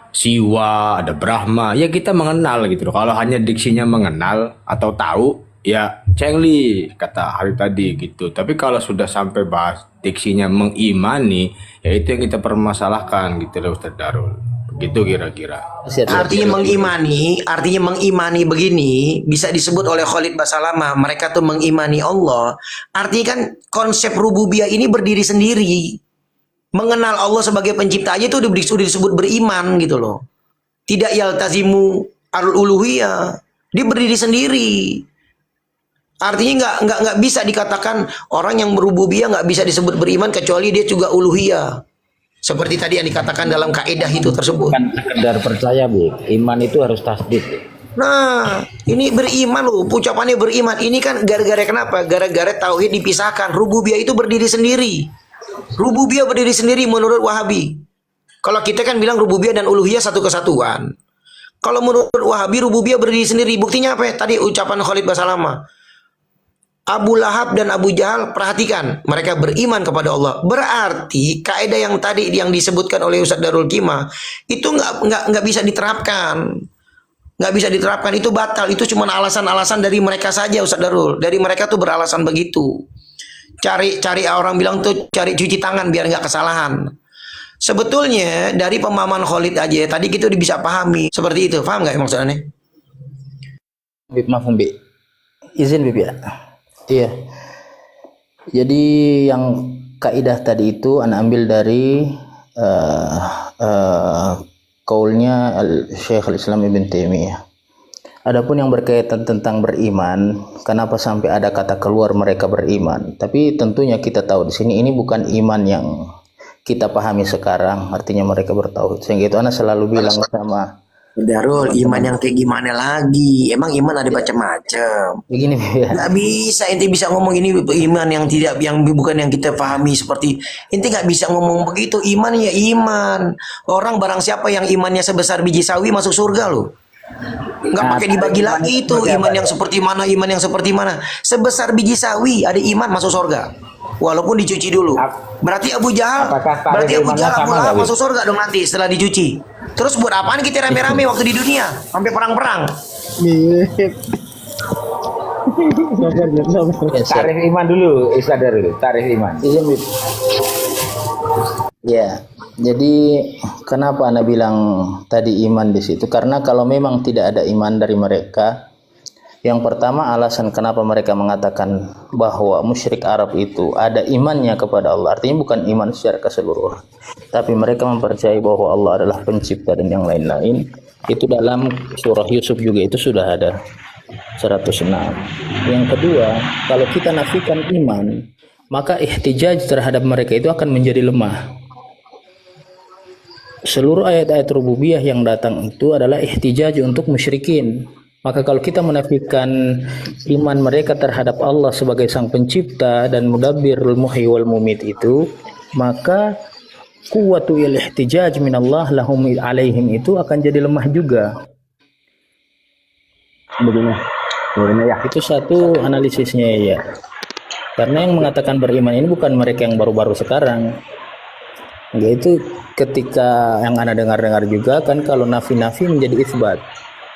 Siwa, ada Brahma, ya kita mengenal gitu loh. Kalau hanya diksinya mengenal atau tahu, ya cengli kata Habib tadi gitu. Tapi kalau sudah sampai bahas diksinya mengimani, ya itu yang kita permasalahkan gitu loh Ustaz Darul. Begitu kira-kira. Artinya mengimani begini bisa disebut oleh Khalid Basalamah, mereka tuh mengimani Allah. Artinya kan konsep rububiyah ini berdiri sendiri. Mengenal Allah sebagai pencipta aja itu sudah disebut beriman gitu loh. Tidak yaltazimu al-uluhiyah. Dia berdiri sendiri. Artinya nggak bisa dikatakan orang yang berububiyah nggak bisa disebut beriman kecuali dia juga uluhiyah. Seperti tadi yang dikatakan dalam kaidah itu tersebut. Bukan sekedar percaya, Bu. Iman itu harus tasdik. Nah, ini beriman loh, ucapannya beriman. Ini kan gara-gara kenapa? Gara-gara tauhid dipisahkan. Rububiyah itu berdiri sendiri. Rububiyah berdiri sendiri menurut Wahabi. Kalau kita kan bilang rububiyah dan uluhiyah satu kesatuan. Kalau menurut Wahabi rububiyah berdiri sendiri. Buktinya apa ya? Tadi ucapan Khalid Basalamah. Abu Lahab dan Abu Jahal, perhatikan, mereka beriman kepada Allah. Berarti kaidah yang tadi yang disebutkan oleh Ustadz Darul Qimah itu nggak bisa diterapkan, nggak bisa diterapkan, itu batal. Itu cuma alasan-alasan dari mereka saja, Ustadz Darul. Dari mereka tuh beralasan begitu. Cari orang bilang tuh cari cuci tangan biar nggak kesalahan. Sebetulnya dari pemahaman Khalid aja tadi kita udah bisa pahami seperti itu. Paham nggak maksudnya? Bib, maaf Bib. Izin Bib ya. Iya. Jadi yang kaidah tadi itu ana ambil dari kaulnya Syekh Al-Islam Ibn Taimiyah. Adapun yang berkaitan tentang beriman, kenapa sampai ada kata keluar mereka beriman? Tapi tentunya kita tahu di sini ini bukan iman yang kita pahami sekarang, artinya mereka bertauhid. Sehingga itu ana selalu bilang sama Darul, iman yang kayak gimana lagi? Emang iman ada macam-macam. begini ya. Nggak bisa, inti bisa ngomong ini iman yang tidak, yang bukan yang kita pahami seperti inti nggak bisa ngomong begitu. Iman ya iman. Orang barang siapa yang imannya sebesar biji sawi masuk surga loh. Nggak pakai dibagi lagi itu iman yang seperti mana, iman yang seperti mana. Sebesar biji sawi ada iman masuk surga. Walaupun dicuci dulu. Berarti Abu Jahal, berarti Abu Jahal Abu Lahab masuk surga dong nanti setelah dicuci. Terus buat apaan kita rame-rame waktu di dunia sampai perang-perang? Tarif iman dulu, Ustadz dulu. Tarif iman. Ya, jadi kenapa Anda bilang tadi iman di situ? Karena kalau memang tidak ada iman dari mereka, yang pertama alasan kenapa mereka mengatakan bahwa musyrik Arab itu ada imannya kepada Allah, artinya bukan iman secara keseluruhan, tapi mereka mempercayai bahwa Allah adalah pencipta dan yang lain-lain. Itu dalam surah Yusuf juga itu sudah ada 106. Yang kedua, kalau kita nafikan iman, maka ihtijaj terhadap mereka itu akan menjadi lemah. Seluruh ayat-ayat rububiyah yang datang itu adalah ihtijaj untuk musyrikin. Maka kalau kita menafikan iman mereka terhadap Allah sebagai sang pencipta dan mudabbirul muhyi wal mumit itu, maka quwwatul ihtijaj min Allah lahum alaihim itu akan jadi lemah juga. Begini ya. Itu satu analisisnya ya. Karena yang mengatakan beriman ini bukan mereka yang baru-baru sekarang. Yaitu ketika yang Anda dengar-dengar juga kan kalau nafi-nafi menjadi isbat.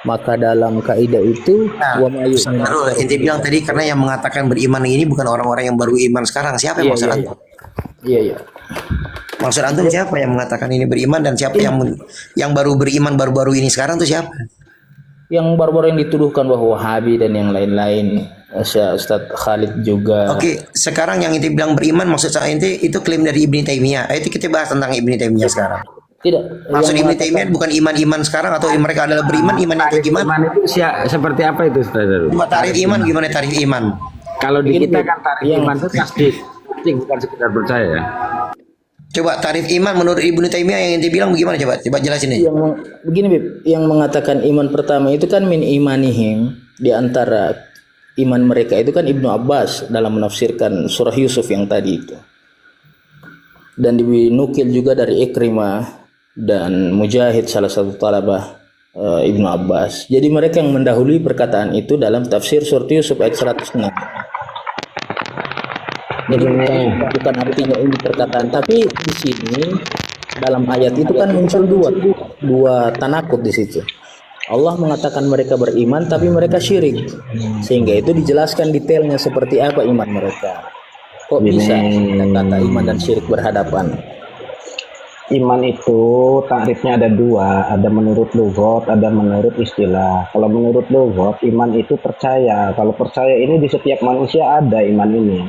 Maka dalam kaidah itu inti bilang tadi karena yang mengatakan beriman ini bukan orang-orang yang baru iman sekarang. Siapa yang maksud antum? Iya. Maksud antum siapa yang mengatakan ini beriman dan siapa yang baru beriman baru-baru ini sekarang tuh siapa? Yang baru-baru yang dituduhkan bahwa Wahabi dan yang lain-lain, Ustadz Khalid juga. Oke, sekarang yang inti bilang beriman maksud saya inti itu klaim dari Ibnu Taimiyah. Ayo kita bahas tentang Ibnu Taimiyah sekarang. Tidak. Maksud Ibnu Taimiyah bukan iman-iman sekarang atau mereka adalah beriman, iman yang kayak gimana? Iman itu seperti apa itu, Ustaz? Tarif iman gimana tarif iman? Kalau di kita kan tarif iman itu tasdik, bukan sekedar percaya ya. Coba tarif iman menurut Ibnu Taimiyah yang inti bilang bagaimana coba jelasin nih. Begini Bib, yang mengatakan iman pertama itu kan min imanihim, di antara iman mereka itu kan Ibnu Abbas dalam menafsirkan surah Yusuf yang tadi itu. Dan dinukil juga dari Ikrimah dan Mujahid salah satu talabah Ibnu Abbas. Jadi mereka yang mendahului perkataan itu dalam tafsir surah Yusuf ayat 106. Jadi bukan artinya ini perkataan, tapi di sini dalam ayat itu kan muncul dua tanakut di situ. Allah mengatakan mereka beriman tapi mereka syirik. Sehingga itu dijelaskan detailnya seperti apa iman mereka. Kok bisa kata iman dan syirik berhadapan? Iman itu takrifnya ada dua, ada menurut lughat, ada menurut istilah. Kalau menurut lughat, iman itu percaya. Kalau percaya ini di setiap manusia ada iman ini.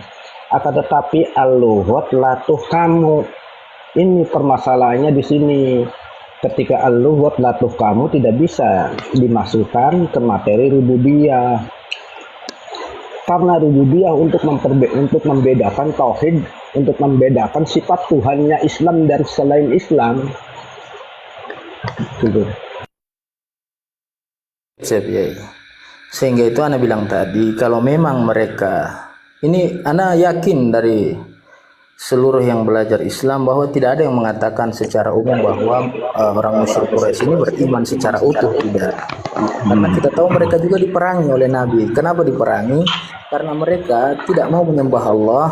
Akan tetapi al-lughat latuh kamu. Ini permasalahannya di sini. Ketika al-lughat latuh kamu tidak bisa dimasukkan ke materi rububiyah. Karena rububiyah untuk membedakan tauhid, untuk membedakan sifat Tuhannya Islam dan selain Islam. Gitu. Sehingga itu Ana bilang tadi, kalau memang mereka ini Ana yakin dari seluruh yang belajar Islam bahwa tidak ada yang mengatakan secara umum bahwa orang musyrik Quraisy ini beriman secara utuh, tidak. Karena kita tahu mereka juga diperangi oleh Nabi. Kenapa diperangi? Karena mereka tidak mau menyembah Allah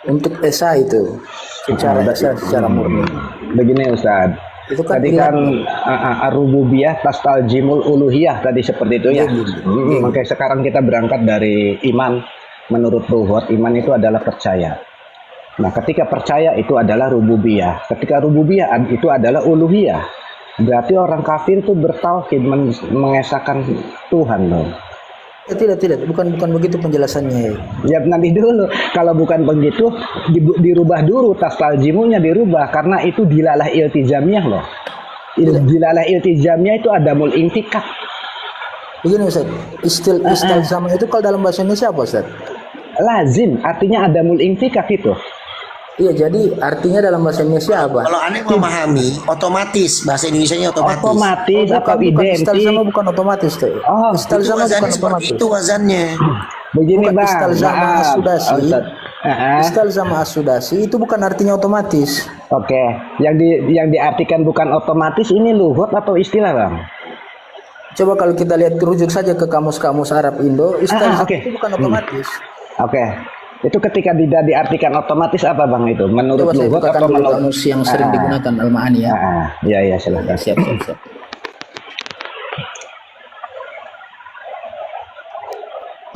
untuk esa itu secara esa, secara murni. Begini Ustaz, Itu kan tadi kan ar-rububiyah tastaljimul uluhiyah tadi seperti itu ya. Makanya sekarang kita berangkat dari iman. Menurut Ruhut, iman itu adalah percaya. Nah, ketika percaya itu adalah rububiyah. Ketika rububiyah itu adalah uluhiyah. Berarti orang kafir itu bertauhid, mengesahkan Tuhan dong. Tidak, bukan begitu penjelasannya. Ya nanti dulu, kalau bukan begitu dirubah dulu, tastaljimunya dirubah karena itu dilalah iltizamiyah loh. Dilalah iltizamiyah itu adamul intikak. Begini Ustaz, istilzama itu kalau dalam bahasa Indonesia apa Ustaz? Lazim, artinya adamul intikak itu. Iya, jadi artinya dalam bahasa Indonesia apa? Kalau aneh memahami otomatis, bahasa Indonesianya otomatis. Otomatis atau bukan identik. istilzama bukan otomatis tuh. Oh, Itu Istilzama bukan wazannya seperti otomatis. itu wazannya. Begini Bukan Bang, istilzama maaf, as-sudasi. Ustaz. Istilzama as-sudasi itu bukan artinya otomatis. Oke, yang diartikan bukan otomatis ini luhut atau istilah Bang? Coba kalau kita lihat rujuk saja ke kamus-kamus Arab Indo, istilzama oke. itu bukan otomatis. Oke, itu ketika tidak diartikan otomatis apa Bang itu? Menurut Coba saya luhut bukakan atau dulu menurut kamus yang sering digunakan Al-Ma'ani ya. Iya silakan. Siap.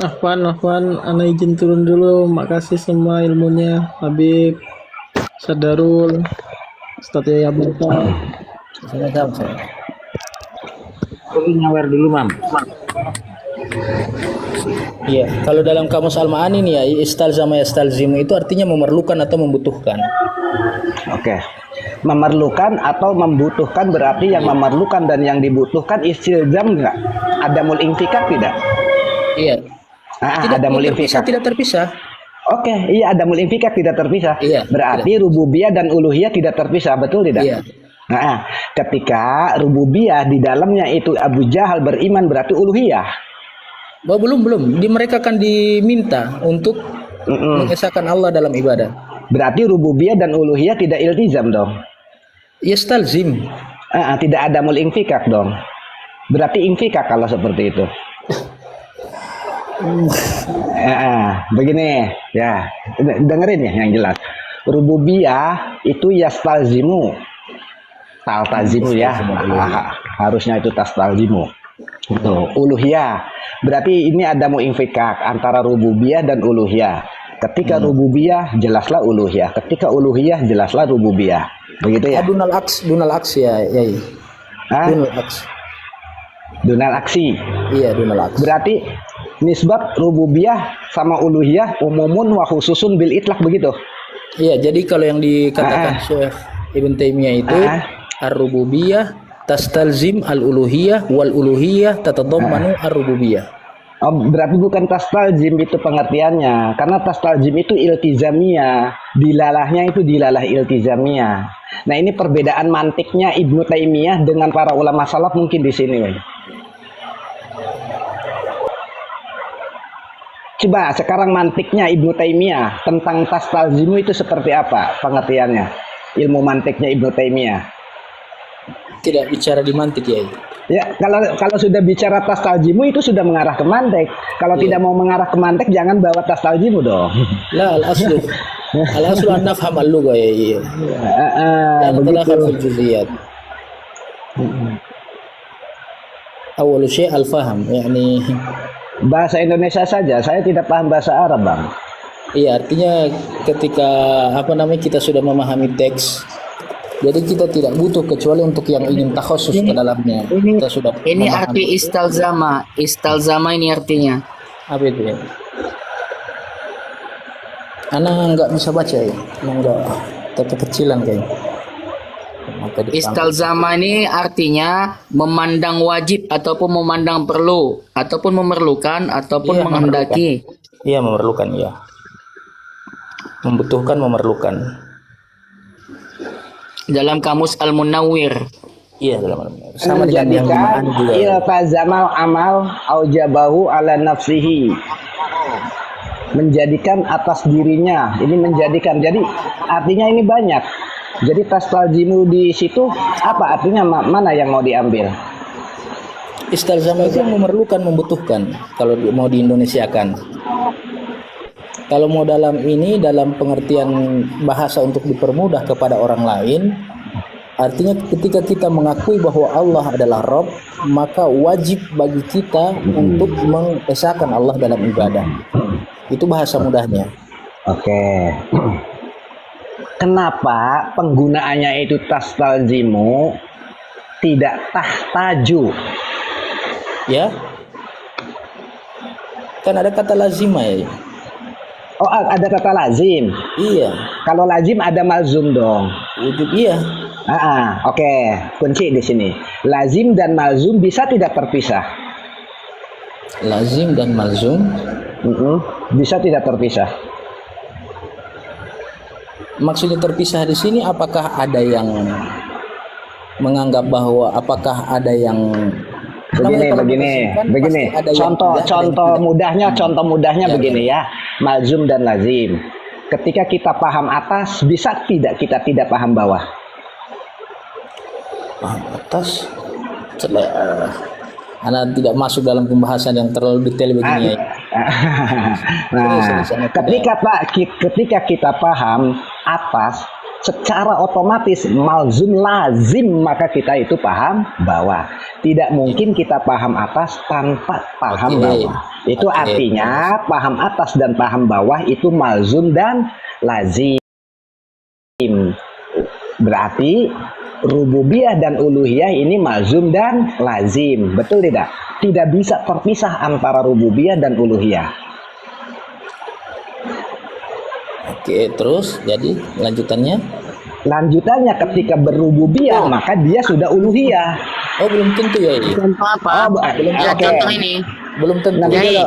Afwan, ana izin turun dulu. Makasih semua ilmunya, Habib, Sadarul, Ustaz Yaya Barta. Aku nyawer dulu, Mam. Iya, kalau dalam kamus Al-Ma'ani nih ya, istalzama yastalzimu itu artinya memerlukan atau membutuhkan. Oke. Memerlukan atau membutuhkan berarti yang memerlukan dan yang dibutuhkan istilzam enggak? Adamul infikak tidak? Iya. Adamul infikak. Tidak terpisah. Oke, iya adamul infikak tidak terpisah. Iya, Berarti rububiyah dan uluhiyah tidak terpisah, betul tidak? Iya. Nah, ketika rububiyah di dalamnya itu Abu Jahal beriman berarti uluhiyah. Oh, belum. Di mereka akan diminta untuk mengesahkan Allah dalam ibadah. Berarti rububiyah dan uluhiyah tidak iltizam dong. Yastalzim. Tidak adamul infikak dong. Berarti infikak kalau seperti itu. Begini ya, dengerin ya yang jelas. Rububiyah itu yastalzimu, taltazimu ya, harusnya itu tastalzimu. Uluhiyah berarti ini ada mu'infikak antara rububiyah dan uluhiyah. Ketika rububiyah jelaslah uluhiyah, ketika uluhiyah jelaslah rububiyah. Begitu ya. Dunal aks ya. Dunal aks. Dunal aksi. Iya, dunal aks. Berarti nisbat rububiyah sama uluhiyah umumun wa khususun bil itlaq begitu. Iya, jadi kalau yang dikatakan Syekh Ibn Taimiyah itu ar-rububiyah tastalzim al-uluhiyah wal uluhiyah tatadammanu ar-rububiyah. Berarti bukan tastalzim itu pengertiannya, karena tastalzim itu iltizamiyah, dilalahnya itu dilalah iltizamiyah. Nah, ini perbedaan mantiknya Ibnu Taimiyah dengan para ulama salaf mungkin di sini. Coba sekarang mantiknya Ibnu Taimiyah tentang tastalzimu itu seperti apa pengertiannya? Ilmu mantiknya Ibnu Taimiyah. Tidak bicara di mantik ya. Ya, kalau sudah bicara tastalzimu itu sudah mengarah ke mantik. Kalau tidak mau mengarah ke mantik jangan bawa tastalzimu dong. La al-aslu an nafham al-lugha ya. Iya. Begitu. Fil juz'iyat. Awal syai' al-faham, yakni bahasa Indonesia saja, saya tidak paham bahasa Arab, Bang. iya, artinya ketika kita sudah memahami teks, jadi kita tidak butuh kecuali untuk yang ingin takhusus ke dalamnya. Kita sudah Ini memahami. arti istalzama. Istalzama ini artinya. Apa itu ya? Anak nggak bisa baca ya, nggak kekecilan kayaknya. Istalzama ini artinya memandang wajib ataupun memandang perlu ataupun memerlukan ataupun Iya, menghendaki. Iya, memerlukan, iya. Membutuhkan, memerlukan. Dalam kamus Al-Munawwir. Iya, sama dengan yang Menjadikan juga. iltazamal amal aujabahu ala nafsihi. menjadikan atas dirinya. Ini menjadikan. Jadi artinya ini banyak. Jadi tastalzimu di situ apa artinya, mana yang mau diambil? Istalzama itu memerlukan, membutuhkan kalau mau diindonesiakan. Kalau mau dalam pengertian bahasa untuk dipermudah kepada orang lain, artinya ketika kita mengakui bahwa Allah adalah Rabb, maka wajib bagi kita untuk mengesahkan Allah dalam ibadah. Itu bahasa mudahnya. Oke. Kenapa penggunaannya itu tastalzimu, tidak tahtaju? Ya, kan ada kata lazima ya. Oh, ada kata lazim. Iya. Kalau lazim ada malzum dong. Wujud iya. Oke. Kunci di sini. Lazim dan malzum bisa tidak terpisah. Lazim dan malzum bisa tidak terpisah. Maksudnya terpisah di sini, apakah ada yang menganggap bahwa begini. Contoh mudahnya begini ya. Malzum dan lazim. Ketika kita paham atas, bisa kita tidak paham bawah? Paham atas? Anda tidak masuk dalam pembahasan yang terlalu detail begini ya. Nah, ketika kita paham atas, secara otomatis malzum lazim, maka kita itu paham bawah. Tidak mungkin kita paham atas tanpa paham bawah. Itu artinya paham atas dan paham bawah itu malzum dan lazim. Berarti rububiyah dan uluhiyah ini malzum dan lazim. Betul tidak? Tidak bisa terpisah antara rububiyah dan uluhiyah. Oke, terus jadi lanjutannya? Lanjutannya ketika berrububiyah maka dia sudah uluhiyah. Oh, belum tentu ya. Contoh apa? Contoh ini. Belum tentu. Jadi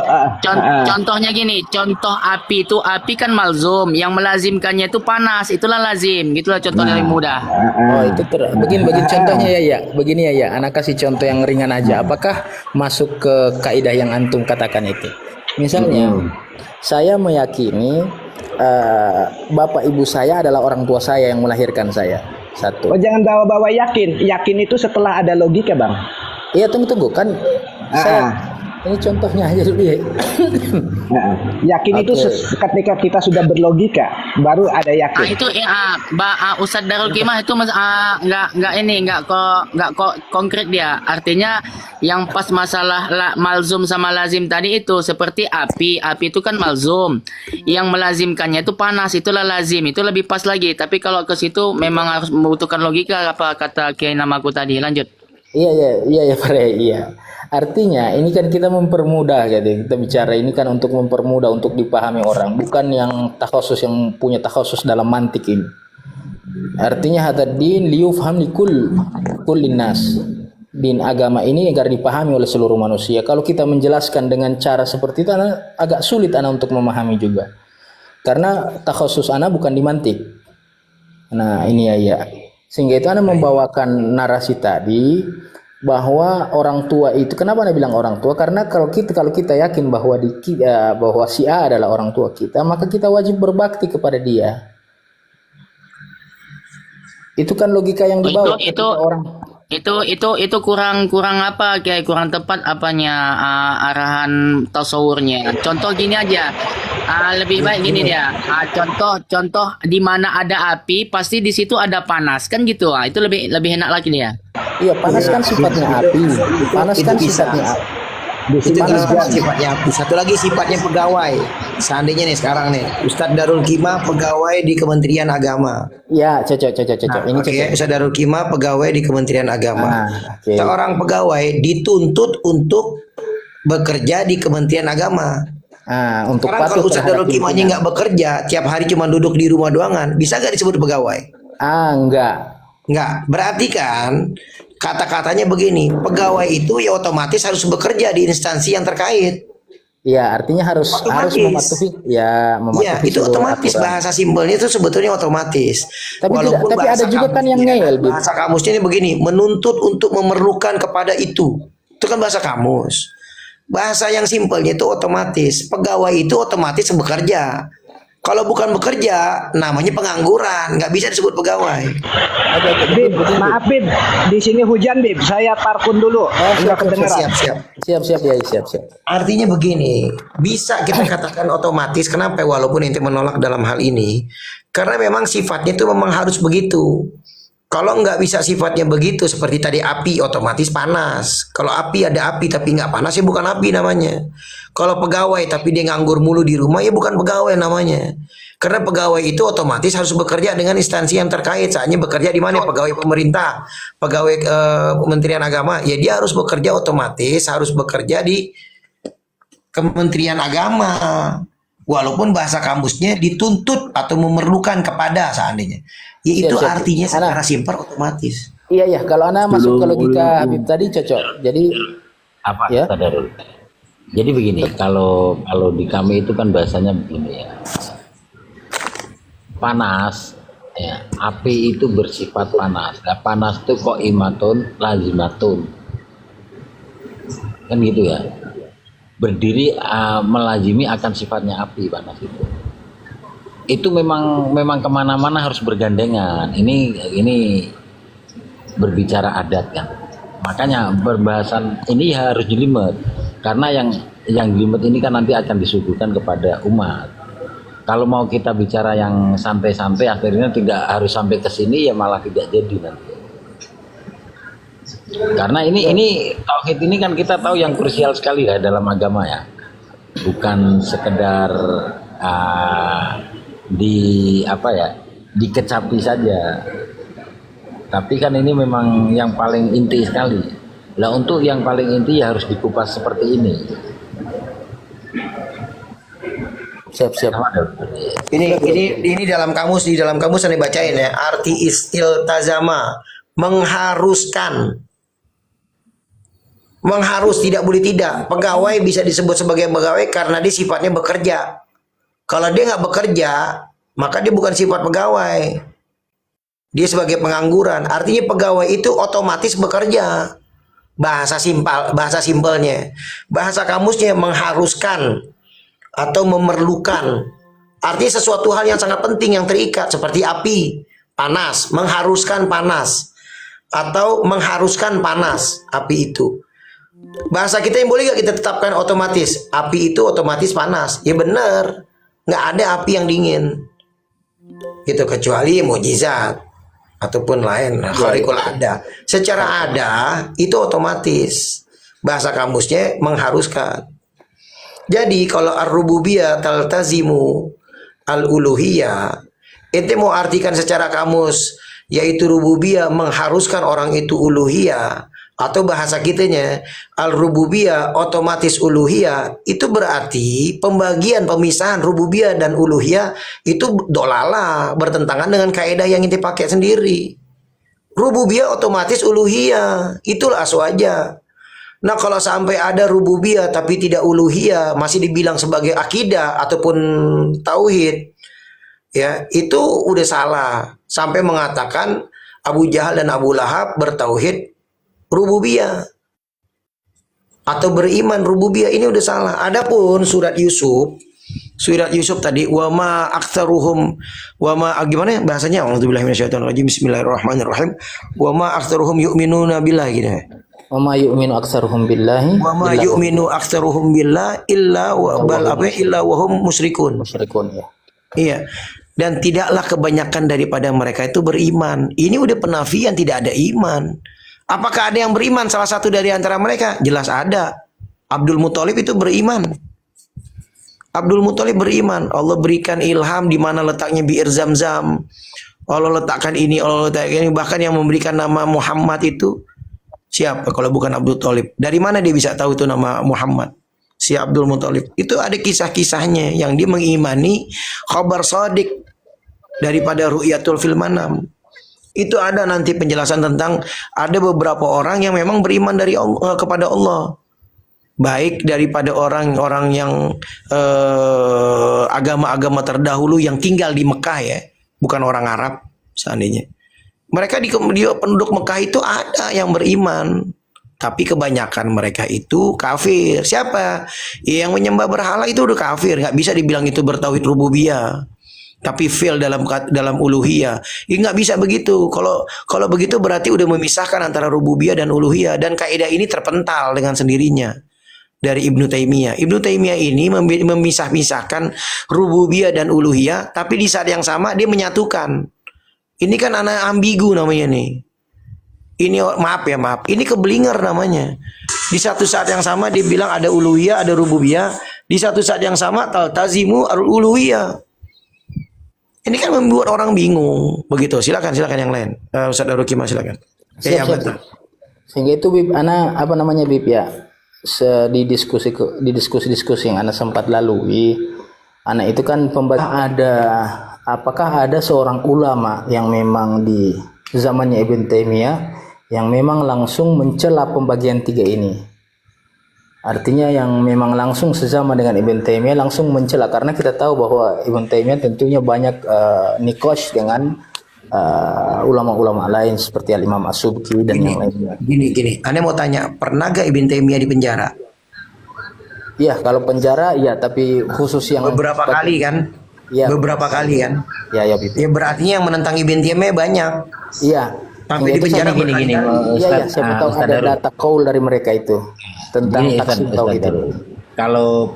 contohnya gini, contoh api itu, api kan malzum, yang melazimkannya itu panas, itulah lazim, gitulah contoh dari mudah. Oh, itu begini contohnya ya. Begini ya, anak kasih contoh yang ringan aja. Apakah masuk ke kaidah yang antum katakan itu? Misalnya, saya meyakini bapak ibu saya adalah orang tua saya yang melahirkan saya. Satu. Oh, jangan bawa-bawa yakin. Yakin itu setelah ada logika, Bang. Iya, tunggu kan. Saya ini contohnya aja dulu ya. Yakin itu ketika kita sudah berlogika baru ada yakin. Itu Ustadz Darul Qimah itu nggak konkret dia. Artinya yang pas masalah malzum sama lazim tadi itu seperti api itu kan malzum, yang melazimkannya itu panas, itulah lazim, itu lebih pas lagi. Tapi kalau ke situ memang harus membutuhkan logika, apa kata Kiai namaku tadi. Lanjut. Iya Pak Rey, iya. Artinya ini kan kita mempermudah gitu. Kita bicara ini kan untuk mempermudah, untuk dipahami orang, bukan yang takhasus, yang punya takhasus dalam mantik ini. Artinya hadaddin liyufham kullin nas. Din agama ini agar dipahami oleh seluruh manusia. Kalau kita menjelaskan dengan cara seperti itu, agak sulit untuk memahami juga. Karena takhasus bukan di mantik. Nah, ini ya. Sehingga itu membawakan narasi tadi bahwa orang tua itu, kenapa Anda bilang orang tua? Karena kalau kita yakin bahwa bahwa si A adalah orang tua kita, maka kita wajib berbakti kepada dia. Itu kan logika yang dibawa itu kurang apa, kayak kurang tepat arahan tasawurnya. Contoh gini aja. Lebih baik gini dia. Contoh di mana ada api pasti di situ ada panas, kan gitu. Itu lebih enak lagi dia. Iya, panas kan sifatnya api. Panas kan sifatnya api. Itu sifatnya api. Satu lagi sifatnya pegawai. Seandainya nih sekarang nih Ustadz Darul Qimah pegawai di Kementerian Agama. Ya, cocok. Ini cocok. Ustadz Darul Qimah pegawai di Kementerian Agama. Seorang pegawai dituntut untuk bekerja di Kementerian Agama. Untuk sekarang kalau Ustadz Darul Qimahnya nggak bekerja, tiap hari cuma duduk di rumah doangan, bisa nggak disebut pegawai? Enggak. Berarti kan kata-katanya begini, pegawai itu ya otomatis harus bekerja di instansi yang terkait. Ya, artinya harus mematuhi. Ya, itu otomatis aturan. Bahasa simpelnya itu sebetulnya otomatis. Tapi ada juga kan yang ngeyel. Bahasa kamusnya ini begini, menuntut untuk memerlukan kepada itu. Itu kan bahasa kamus. Bahasa yang simpelnya itu otomatis. Pegawai itu otomatis bekerja. Kalau bukan bekerja, namanya pengangguran, nggak bisa disebut pegawai. Bib, maaf Bib, di sini hujan Bib, saya parkun dulu. Enggak kedengeran. Siap ya, siap. Artinya begini, bisa kita katakan otomatis. Kenapa? Walaupun ente menolak dalam hal ini, karena memang sifatnya itu memang harus begitu. Kalau nggak bisa sifatnya begitu, seperti tadi api otomatis panas. Kalau api ada api tapi nggak panas, ya bukan api namanya. Kalau pegawai tapi dia nganggur mulu di rumah, ya bukan pegawai namanya. Karena pegawai itu otomatis harus bekerja dengan instansi yang terkait. Saatnya bekerja di mana? Pegawai pemerintah, pegawai Kementerian Agama. Ya dia harus bekerja otomatis, harus bekerja di Kementerian Agama. Walaupun bahasa kamusnya dituntut atau memerlukan kepada seandainya. Ya itu Siap. artinya secara simpel otomatis. Iya, kalau Ana masuk ke logika Habib tadi cocok. Jadi Apa ya. Tadarul? Jadi begini, kalau di kami itu kan bahasanya begini ya. Panas, ya, api itu bersifat panas. Nah, panas itu kok imatun, lazimatun. Kan gitu ya. Berdiri melazimi akan sifatnya api panas itu. Itu memang kemana-mana harus bergandengan. Ini berbicara adat kan. Makanya perbahasan ini harus jelimet, karena yang jelimet ini kan nanti akan disuguhkan kepada umat. Kalau mau kita bicara yang santai-santai, akhirnya tidak harus sampai ke sini, ya malah tidak jadi nanti. Karena ini tauhid ini kan kita tahu yang krusial sekali ya dalam agama ya. Bukan sekedar dikecapi saja. Tapi kan ini memang yang paling inti sekali. Lah untuk yang paling inti ya harus dikupas seperti ini. Siap. Ini dalam kamus, di dalam kamus saya bacain ya. Arti istiltazama, mengharuskan. Mengharus, tidak boleh tidak. Pegawai bisa disebut sebagai pegawai karena dia sifatnya bekerja. Kalau dia nggak bekerja, maka dia bukan sifat pegawai. Dia sebagai pengangguran. Artinya pegawai itu otomatis bekerja. Bahasa simpelnya. Bahasa kamusnya mengharuskan atau memerlukan. Artinya sesuatu hal yang sangat penting yang terikat, seperti api, panas, mengharuskan panas, atau mengharuskan panas api itu. Bahasa kita yang boleh gak kita tetapkan otomatis? Api itu otomatis panas. Ya benar. Nggak ada api yang dingin. Gitu, kecuali mukjizat ataupun lain. Khariqul ada. Secara ada itu otomatis. Bahasa kamusnya mengharuskan. Jadi kalau ar-rububiyah taltazimu al-uluhiyah, ente mau artikan secara kamus, yaitu rububiyah mengharuskan orang itu uluhiyah, atau bahasa kitanya al-rububiyah otomatis uluhiyah, itu berarti pemisahan rububiyah dan uluhiyah itu dolalah, bertentangan dengan kaidah yang kita pakai sendiri. Rububiyah otomatis uluhiyah, itulah aswaja. Nah kalau sampai ada rububiyah tapi tidak uluhiyah, masih dibilang sebagai akidah ataupun tauhid, ya itu udah salah. Sampai mengatakan Abu Jahal dan Abu Lahab bertauhid rububiyah atau beriman rububiyah, ini udah salah. Adapun surat Yusuf tadi wama aktsaruhum gimana bahasanya? Auzubillahi minasyaitonirrajim. Bismillahirrahmanirrahim. Wama aktsaruhum yu'minuna billahi gitu. Wama yu'minu aktsaruhum billahi. Wama yu'minu aktsaruhum billahi illa wa hum musyrikun. Musyrikun ya. Iya. Dan tidaklah kebanyakan daripada mereka itu beriman. Ini udah penafian, tidak ada iman. Apakah ada yang beriman? Salah satu dari antara mereka? Jelas ada. Abdul Muthalib itu beriman. Abdul Muthalib beriman. Allah berikan ilham di mana letaknya biir Zam-Zam. Allah letakkan ini, Allah letakkan ini. Bahkan yang memberikan nama Muhammad itu siapa kalau bukan Abdul Muthalib? Dari mana dia bisa tahu itu nama Muhammad? Si Abdul Muthalib. Itu ada kisah-kisahnya yang dia mengimani khabar shadiq daripada ru'yatul fil manam. Itu ada nanti penjelasan tentang ada beberapa orang yang memang beriman dari Allah, kepada Allah. Baik daripada orang-orang yang agama-agama terdahulu yang tinggal di Mekah ya, bukan orang Arab seandainya. Mereka di penduduk Mekah itu ada yang beriman Tapi kebanyakan mereka itu kafir. Siapa? Yang menyembah berhala itu udah kafir. Nggak bisa dibilang itu bertauhid rububiyah. Tapi fail dalam uluhiyah. Ya, nggak bisa begitu. Kalau begitu berarti udah memisahkan antara rububiyah dan uluhiyah. Dan kaidah ini terpental dengan sendirinya dari Ibnu Taimiyah. Ibnu Taimiyah ini memisah-misahkan rububiyah dan uluhiyah. Tapi di saat yang sama dia menyatukan. Ini kan anak ambigu namanya nih. Ini maaf. Ini keblinger namanya. Di satu saat yang sama dia bilang ada uluhiyah, ada rububiyah. Di satu saat yang sama tazimu uluhiyah. Ini kan membuat orang bingung. Begitu. Silakan yang lain. Ustaz Darul Qimah silakan. Siap. Sehingga itu Bib, ana apa namanya Bib ya? Di diskusi yang ana sempat lalui, ana itu kan apakah ada seorang ulama yang memang di zamannya Ibn Taimiyah yang memang langsung mencela pembagian tiga ini. Artinya yang memang langsung sesama dengan Ibn Taimiyah langsung mencela, karena kita tahu bahwa Ibn Taimiyah tentunya banyak nikosh dengan ulama-ulama lain seperti Al-Imam As-Subki dan yang lainnya. Gini. Anda mau tanya, pernah gak Ibn Taimiyah di penjara? Iya, kalau penjara ya, tapi khusus yang beberapa kali kan? Iya. Beberapa kali kan? Ya, Ya berarti yang menentang Ibn Taimiyah banyak. Iya. Sampai di penjara gini. Iya, siapa tahu ada data kaul dari mereka itu tentang taksim tauhid. Kalau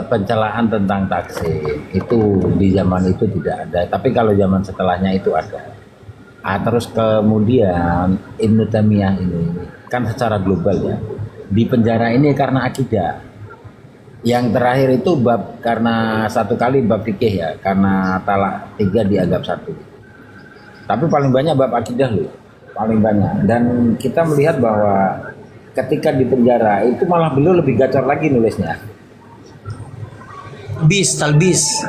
pencelaan tentang taksim itu di zaman itu tidak ada, tapi kalau zaman setelahnya itu ada. Terus kemudian Ibnu Taimiyah ini kan secara global ya di penjara ini karena akidah. Yang terakhir itu karena satu kali bab fikih ya, karena talak 3 dianggap 1. Tapi paling banyak bab akidah loh, paling banyak. Dan kita melihat bahwa ketika di penjara itu malah beliau lebih gacor lagi nulisnya. Talbis.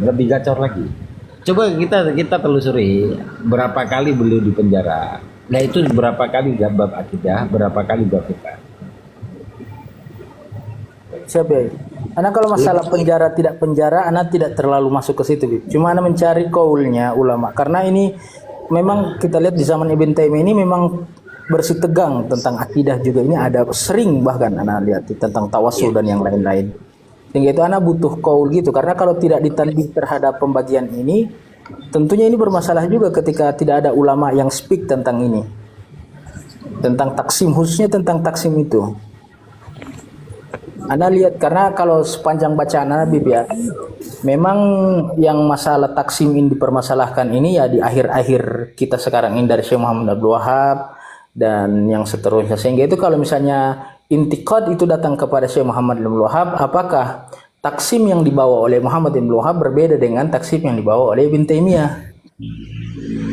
Lebih gacor lagi. Coba kita telusuri berapa kali beliau di penjara. Nah itu berapa kali bab akidah, berapa kali bab fikih. Siapa? Anak kalau masalah penjara tidak penjara, anak tidak terlalu masuk ke situ. Cuma anak mencari kaulnya ulama, karena ini memang kita lihat di zaman Ibn Taimiyah ini memang bersih tegang tentang akidah juga. Ini ada sering bahkan anak lihat tentang tawasul dan yang lain-lain. Sehingga itu anak butuh kaul gitu, karena kalau tidak ditanding terhadap pembagian ini, tentunya ini bermasalah juga ketika tidak ada ulama yang speak tentang ini, tentang taksim, khususnya tentang taksim itu. Anda lihat, karena kalau sepanjang bacaan Nabi ya, memang yang masalah taksim ini dipermasalahkan ini ya di akhir-akhir kita sekarang ini dari Syekh Muhammad Abdul Wahab dan yang seterusnya. Sehingga itu kalau misalnya intikad itu datang kepada Syekh Muhammad Abdul Wahab, apakah taksim yang dibawa oleh Muhammad Abdul Wahab berbeda dengan taksim yang dibawa oleh Ibn Taimiyah?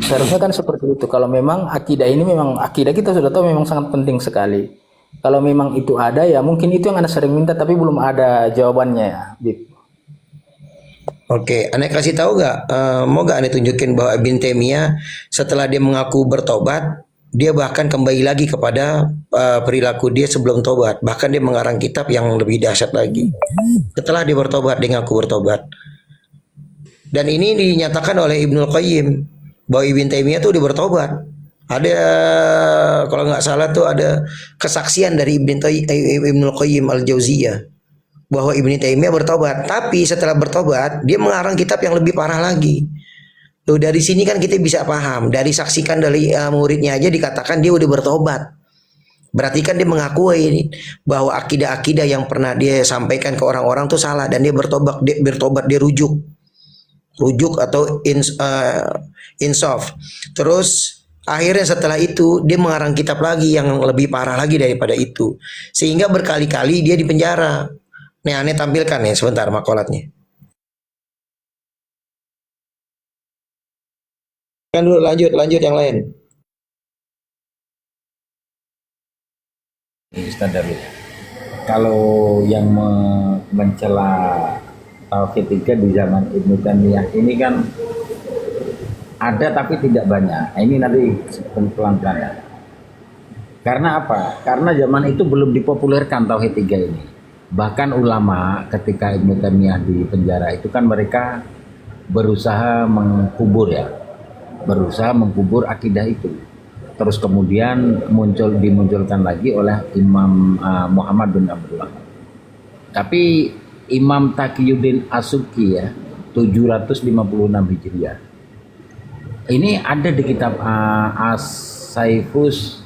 Seharusnya kan seperti itu. Kalau memang akidah ini memang akidah kita sudah tahu memang sangat penting sekali. Kalau memang itu ada ya mungkin itu yang Anda sering minta tapi belum ada jawabannya ya, Bib. Oke, Anda kasih tahu nggak? Mau nggak Anda tunjukin bahwa Ibn Taimiyah setelah dia mengaku bertobat, dia bahkan kembali lagi kepada perilaku dia sebelum tobat. Bahkan dia mengarang kitab yang lebih dahsyat lagi. Setelah dia bertobat, dia ngaku bertobat. Dan ini dinyatakan oleh Ibnul Qayyim bahwa Ibn Taimiyah itu udah bertobat. Ada kalau nggak salah tuh ada kesaksian dari Ibnul Qayyim Al-Jauziyah bahwa Ibn Taimiyah bertobat. Tapi setelah bertobat dia mengarang kitab yang lebih parah lagi. Tuh dari sini kan kita bisa paham, dari saksikan dari muridnya aja dikatakan dia udah bertobat. Berarti kan dia mengakui bahwa akidah-akidah yang pernah dia sampaikan ke orang-orang tuh salah dan dia bertobat, dia rujuk atau insaf. Terus akhirnya setelah itu dia mengarang kitab lagi yang lebih parah lagi daripada itu. Sehingga berkali-kali dia dipenjara. Nih aneh tampilkan ya sebentar makalatnya. Kan dulu lanjut yang lain. Ustaz Darul, kalau yang mencela tauhid 3 di zaman Ibnu Taimiyah ini kan ada tapi tidak banyak. Ini nanti pelan-pelan ya. Karena apa? Karena zaman itu belum dipopulerkan tauhid 3 ini. Bahkan ulama ketika Ibnu Taimiyah di penjara itu kan mereka berusaha mengkubur akidah itu. terus kemudian dimunculkan lagi oleh Imam Muhammad bin Abdul Wahab. Tapi Imam Taqiyuddin As-Subki ya 756 Hijriah. Ini ada di kitab As-Saifus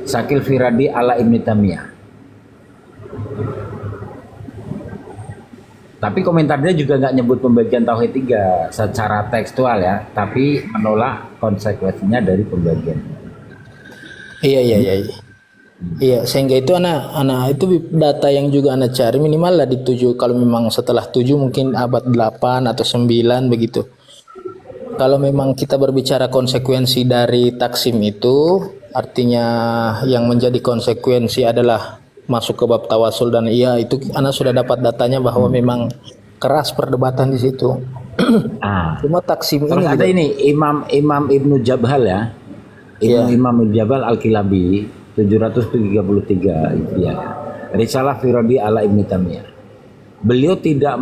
Sakil Firadi ala Ibn Taimiyah. Tapi komentarnya juga nggak nyebut pembagian tauhid 3 secara tekstual ya, tapi menolak konsekuensinya dari pembagian. Iya. Iya, sehingga itu anak itu data yang juga anak cari minimal lah di 7. Kalau memang setelah 7 mungkin abad 8 atau 9 begitu. Kalau memang kita berbicara konsekuensi dari taksim itu, artinya yang menjadi konsekuensi adalah masuk ke bab tawasul, dan iya itu anak sudah dapat datanya bahwa memang keras perdebatan di situ. Cuma taksim Terus ini ada ini Imam Ibnu Jabal ya. Imam Ibnu Jabal Al-Kilabi 733 ya. Risalah Firadi ala Ibn Taimiyah. Beliau tidak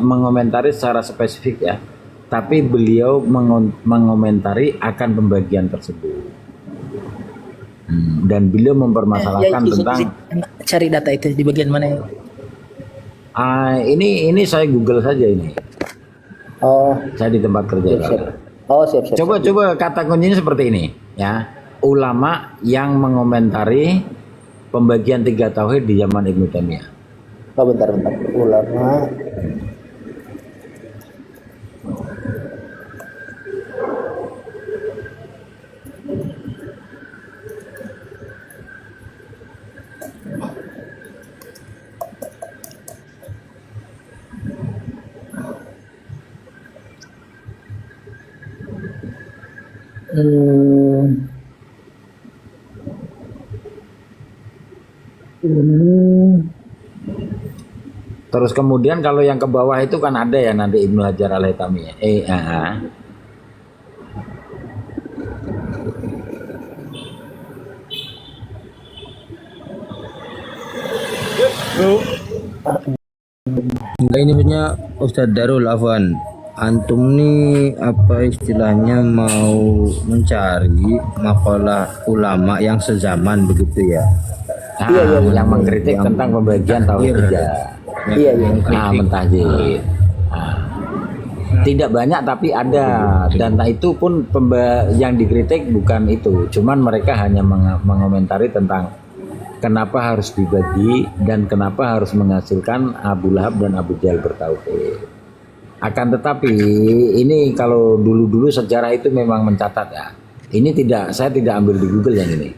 mengomentari secara spesifik ya, tapi beliau mengomentari akan pembagian tersebut. Dan beliau mempermasalahkan tentang cari data itu di bagian mana ya? Ini saya Google saja ini. Saya di tempat kerja. Siap. Coba kata kuncinya seperti ini ya. Ulama yang mengomentari pembagian 3 tauhid di zaman Ibnu Taimiyah. Bentar. Ulama Terus kemudian kalau yang ke bawah itu kan ada ya nanti Ibnu Hajar Al-Haytami ya. Enggak, ini punya Ustadz Darul Afwan. Antum nih apa istilahnya mau mencari makalah ulama yang sezaman begitu ya? Yang mengkritik tentang pembagian tauhid 3. Mentahjid. Tidak banyak tapi ada, dan itu pun yang dikritik bukan itu, cuman mereka hanya mengomentari tentang kenapa harus dibagi dan kenapa harus menghasilkan Abu Lahab dan Abu Jahal bertauhid. Akan tetapi ini kalau dulu-dulu sejarah itu memang mencatat ya. Ini saya tidak ambil di Google yang ini.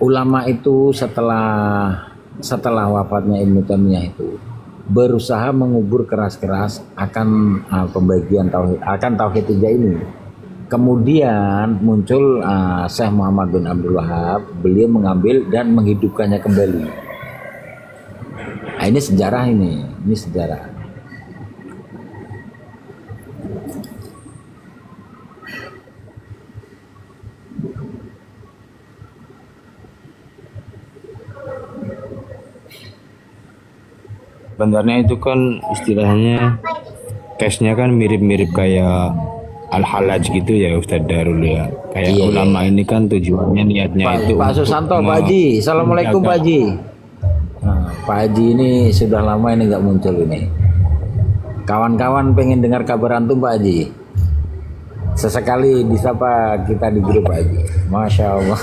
Ulama itu setelah wafatnya Ibnu Taimiyah itu berusaha mengubur keras-keras akan pembagian tauhid, akan tauhid 3 ini. Kemudian muncul Syekh Muhammad bin Abdul Wahab, beliau mengambil dan menghidupkannya kembali. Ini sejarah ini sejarah. Sebenarnya itu kan istilahnya case-nya kan mirip-mirip kayak Al-Halaj gitu ya Ustadz Darul ya. Kayak ulama ini kan tujuannya niatnya itu Pak Susanto, Pak Haji, Assalamualaikum Pak Haji. Pak Haji ini sudah lama ini nggak muncul ini. Kawan-kawan pengen dengar kabar antum Pak Haji. Sesekali disapa kita di grup Pak Haji. Masya Allah.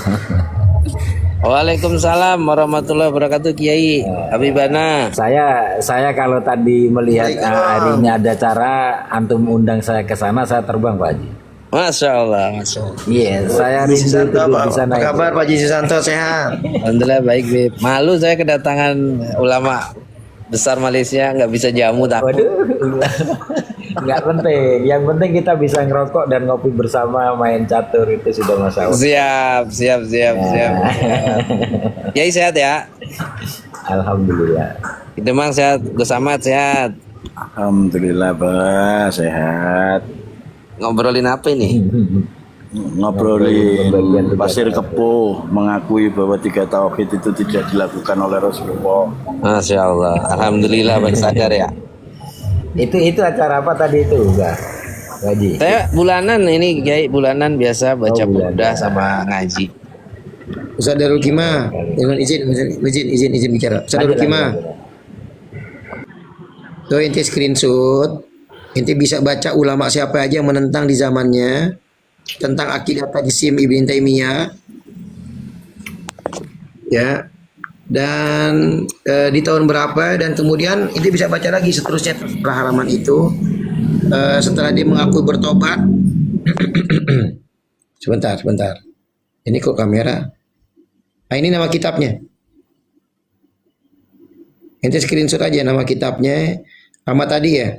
Waalaikumsalam warahmatullahi wabarakatuh Kiai Habibana. Saya kalau tadi melihat hari ini ada cara antum undang saya ke sana, saya terbang Pak Haji. Masya Allah. Iya, saya rindu duduk di sana. Apa kabar Pak Haji Susanto, sehat? Alhamdulillah baik Bib. Malu saya kedatangan ulama besar Malaysia, nggak bisa jamu takut. Nggak penting, yang penting kita bisa ngerokok dan ngopi bersama, main catur, itu sudah masalah. Siap. Kiai sehat ya? Alhamdulillah. Itu mang sehat, Gus Ahmad sehat. Alhamdulillah Pak, sehat. Ngobrolin apa ini? Ngobrolin Pasir Kepuh mengakui bahwa 3 tauhid itu tidak dilakukan oleh Rasulullah. Masya Allah, alhamdulillah bersadar ya. Itu acara apa tadi itu enggak? Gaji. Saya bulanan ini Kiai, bulanan biasa baca burdah sama ngaji. Ustaz Darul Kima, izin bicara. Ustaz Darul Kima. Tuh inti screenshot, inti bisa baca ulama siapa aja yang menentang di zamannya tentang akidah tajsim Ibn Taimiyah, ya, dan di tahun berapa, dan kemudian inti bisa baca lagi seterusnya halaman itu setelah dia mengaku bertobat. sebentar, ini kok kamera? Nah, ini nama kitabnya. Inti screenshot aja nama kitabnya. Sama tadi ya.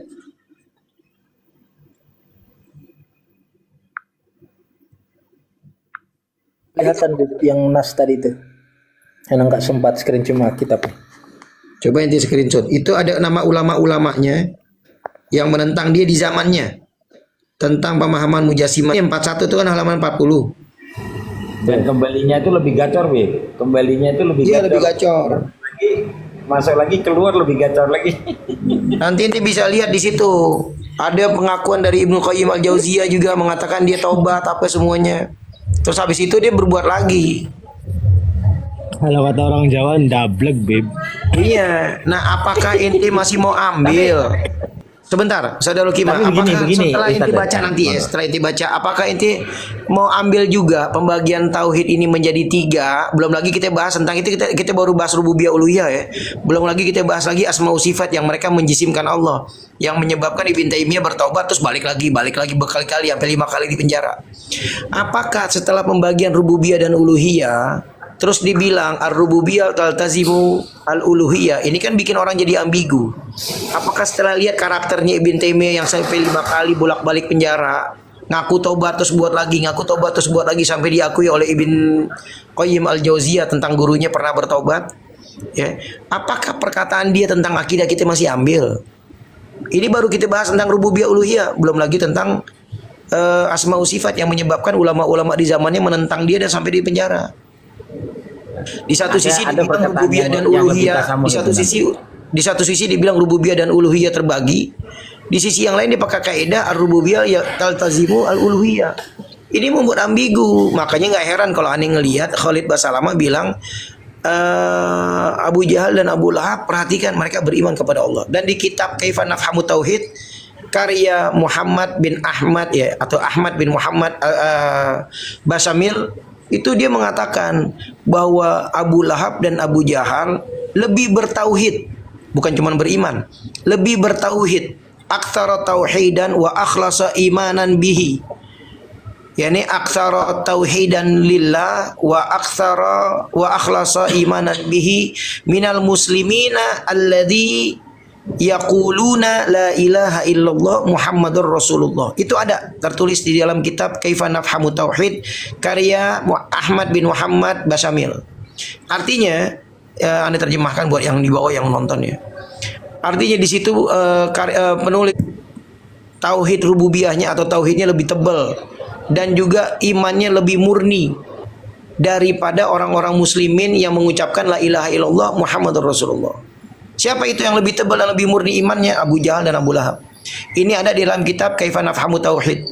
Kelihatan yang nas tadi itu. Yang nggak sempat screen cuma kitabnya. Coba inti screenshot. Itu ada nama ulama-ulamanya yang menentang dia di zamannya. Tentang pemahaman Mujassimah. 41 itu kan halaman 40. Dan kembalinya itu lebih gacor, Bib. Kembalinya itu lebih Iya, gacor. lebih gacor. Masuk lagi, keluar lebih gacor lagi. Nanti bisa lihat di situ. Ada pengakuan dari Ibnu Qayyim Al-Jauziyah juga mengatakan dia taubat apa semuanya. Terus habis itu dia berbuat lagi. Kalau kata orang Jawa, ndablek, Bib. Iya. Nah, apakah inti masih mau ambil? Sebentar, Saudara Kima, Tapi begini, apakah setelah inti baca nanti ya, setelah inti baca, apakah inti mau ambil juga pembagian tauhid ini menjadi 3? Belum lagi kita bahas tentang itu, kita baru bahas rububiyah uluhiyah ya. Belum lagi kita bahas lagi asmaul sifat yang mereka menjisimkan Allah, yang menyebabkan Ibn Taimiyah bertaubat terus balik lagi berkali-kali sampai 5 kali di penjara. Apakah setelah pembagian rububiyah dan uluhiyah terus dibilang ar-rububiyah taltazimu al-uluhiyah, ini kan bikin orang jadi ambigu. Apakah setelah lihat karakternya Ibn Taimiyah yang sampai 5 kali bolak-balik penjara, ngaku tobat terus buat lagi, ngaku tobat terus buat lagi, sampai diakui oleh Ibn Qayyim Al-Jauziyah tentang gurunya pernah bertobat, ya, apakah perkataan dia tentang akidah kita masih ambil? Ini baru kita bahas tentang rububiyah uluhiyah, belum lagi tentang asmaul sifat yang menyebabkan ulama-ulama di zamannya menentang dia dan sampai di penjara. Di satu sisi dibilang rububiyah dan uluhiyah, di satu sisi dibilang rububiyah dan uluhiyah terbagi, di sisi yang lain dia pakai kaidah ar-rububiyah ya taltazimu al-uluhiyah. Ini membuat ambigu, makanya nggak heran kalau aneh ngelihat Khalid Basalamah bilang Abu Jahal dan Abu Lahab, perhatikan mereka beriman kepada Allah. Dan di kitab Kaifa Nafhamu Tauhid karya Muhammad bin Ahmad ya, atau Ahmad bin Muhammad Basamil, itu dia mengatakan bahwa Abu Lahab dan Abu Jahal lebih bertauhid, bukan cuma beriman, lebih bertauhid, aktsara tauhidan wa akhlasa imanan bihi, yakni aktsara tauhidan lillah wa aktsara wa akhlasa imanan bihi minal muslimina alladzi yaquluna la ilaha illallah Muhammadur Rasulullah. Itu ada tertulis di dalam kitab Kaifa Nafhamu Tauhid karya Ahmad bin Muhammad Basamil. Artinya Anda terjemahkan buat yang di bawah yang nonton ya. Artinya di situ penulis tauhid rububiyahnya atau tauhidnya lebih tebal dan juga imannya lebih murni daripada orang-orang muslimin yang mengucapkan la ilaha illallah Muhammadur Rasulullah. Siapa itu yang lebih tebal dan lebih murni imannya? Abu Jahal dan Abu Lahab. Ini ada di dalam kitab Kaifa Nafhamu Tauhid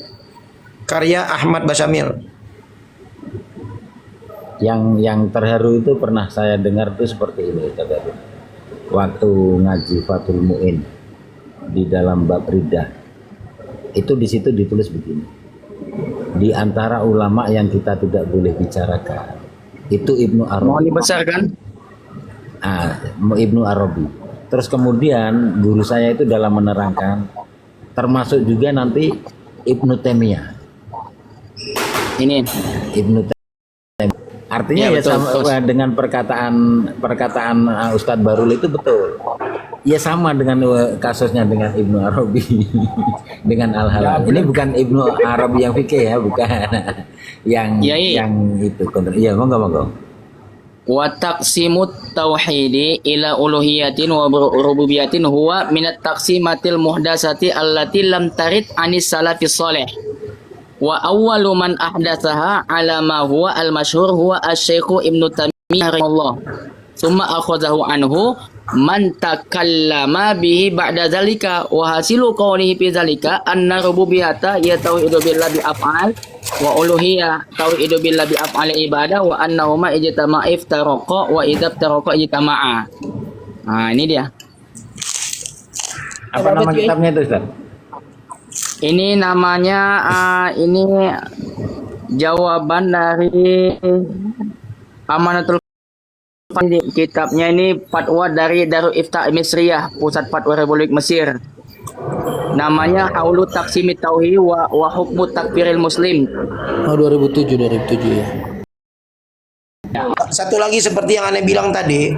karya Ahmad Basamil. Yang terharu itu pernah saya dengar itu seperti ini, kata dia. Waktu ngaji Fathul Mu'in di dalam bab Riddah, itu di situ ditulis begini: di antara ulama yang kita tidak boleh bicarakan itu Ibnu Arabi. Mau dibesarkan? Ibnu Arabi. Terus kemudian guru saya itu dalam menerangkan, termasuk juga nanti Ibnu Taimiyah. Ini Ibnu Taimiyah. Artinya ya, betul, sama, dengan perkataan Ustadz Barul itu betul. Ya sama dengan kasusnya dengan Ibnu Arabi dengan Al-Halal. Ini bukan Ibnu Arabi yang fikih ya, bukan. yang itu. Iya, monggo. Wa taqsimut tauhidi ila uluhiyatin wa rububiyatin huwa minat taqsimatil muhdasati allati lam tarid anis salafis salih. Wa awwalu man ahdatsaha ala ma huwa al-masyhur huwa asy-Syaikh Ibnu Taimiyah rahimahullah. summa akhadhahu anhu man takallama bihi ba'da zalika wa hasilu qawlihi fi zalika anna rububiyyata ya tauhidu billahi bi af'al wa uluhiyya tauhidu billahi bi af'al ibadah wa annahuma ijtama'a iftaraqa wa idza iftaraqa ijtama'a. Nah, ini dia. Apa nama kitabnya itu, Ustaz? Ini namanya ini jawaban dari Amanatul kitabnya ini fatwa dari Darul Ifta Misriyah, pusat fatwa Republik Mesir. Namanya Haulu Taqsimit Tauhid wa Hukmu Takfiril Muslim. Oh, 2007 ya. Satu lagi seperti yang Anda bilang tadi,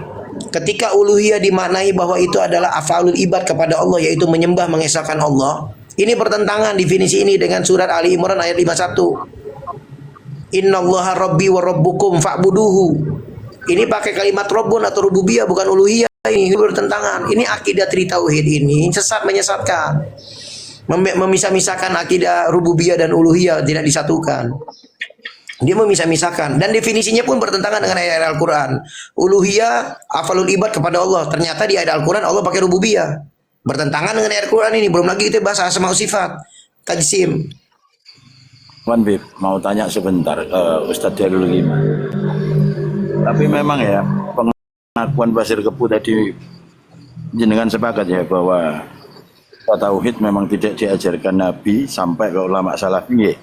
ketika uluhiyah dimaknai bahwa itu adalah af'alul ibad kepada Allah, yaitu menyembah mengesahkan Allah. Ini bertentangan definisi ini dengan surat Ali Imran ayat 51. Innallaha rabbi wa rabbukum fa'buduhu. Ini pakai kalimat Rabbun atau rububiyah, bukan uluhiyah. Ini bertentangan. Ini akidah tri tauhid ini sesat, menyesatkan. Memisah-misahkan akidah rububiyah dan uluhiyah, tidak disatukan. Dia memisah-misahkan dan definisinya pun bertentangan dengan ayat Al-Qur'an. Uluhiyah afalul ibad kepada Allah. Ternyata di ayat Al-Qur'an Allah pakai rububiyah. Bertentangan dengan ayat Al-Qur'an ini. Belum lagi kita bahas asma sifat, tajsim. Wan Bib, mau tanya sebentar, Ustadz dulu gimana? Tapi memang ya, pengakuan Basir Kepu tadi jenengan sepakat ya bahwa tauhid memang tidak diajarkan Nabi sampai ke ulama salafi.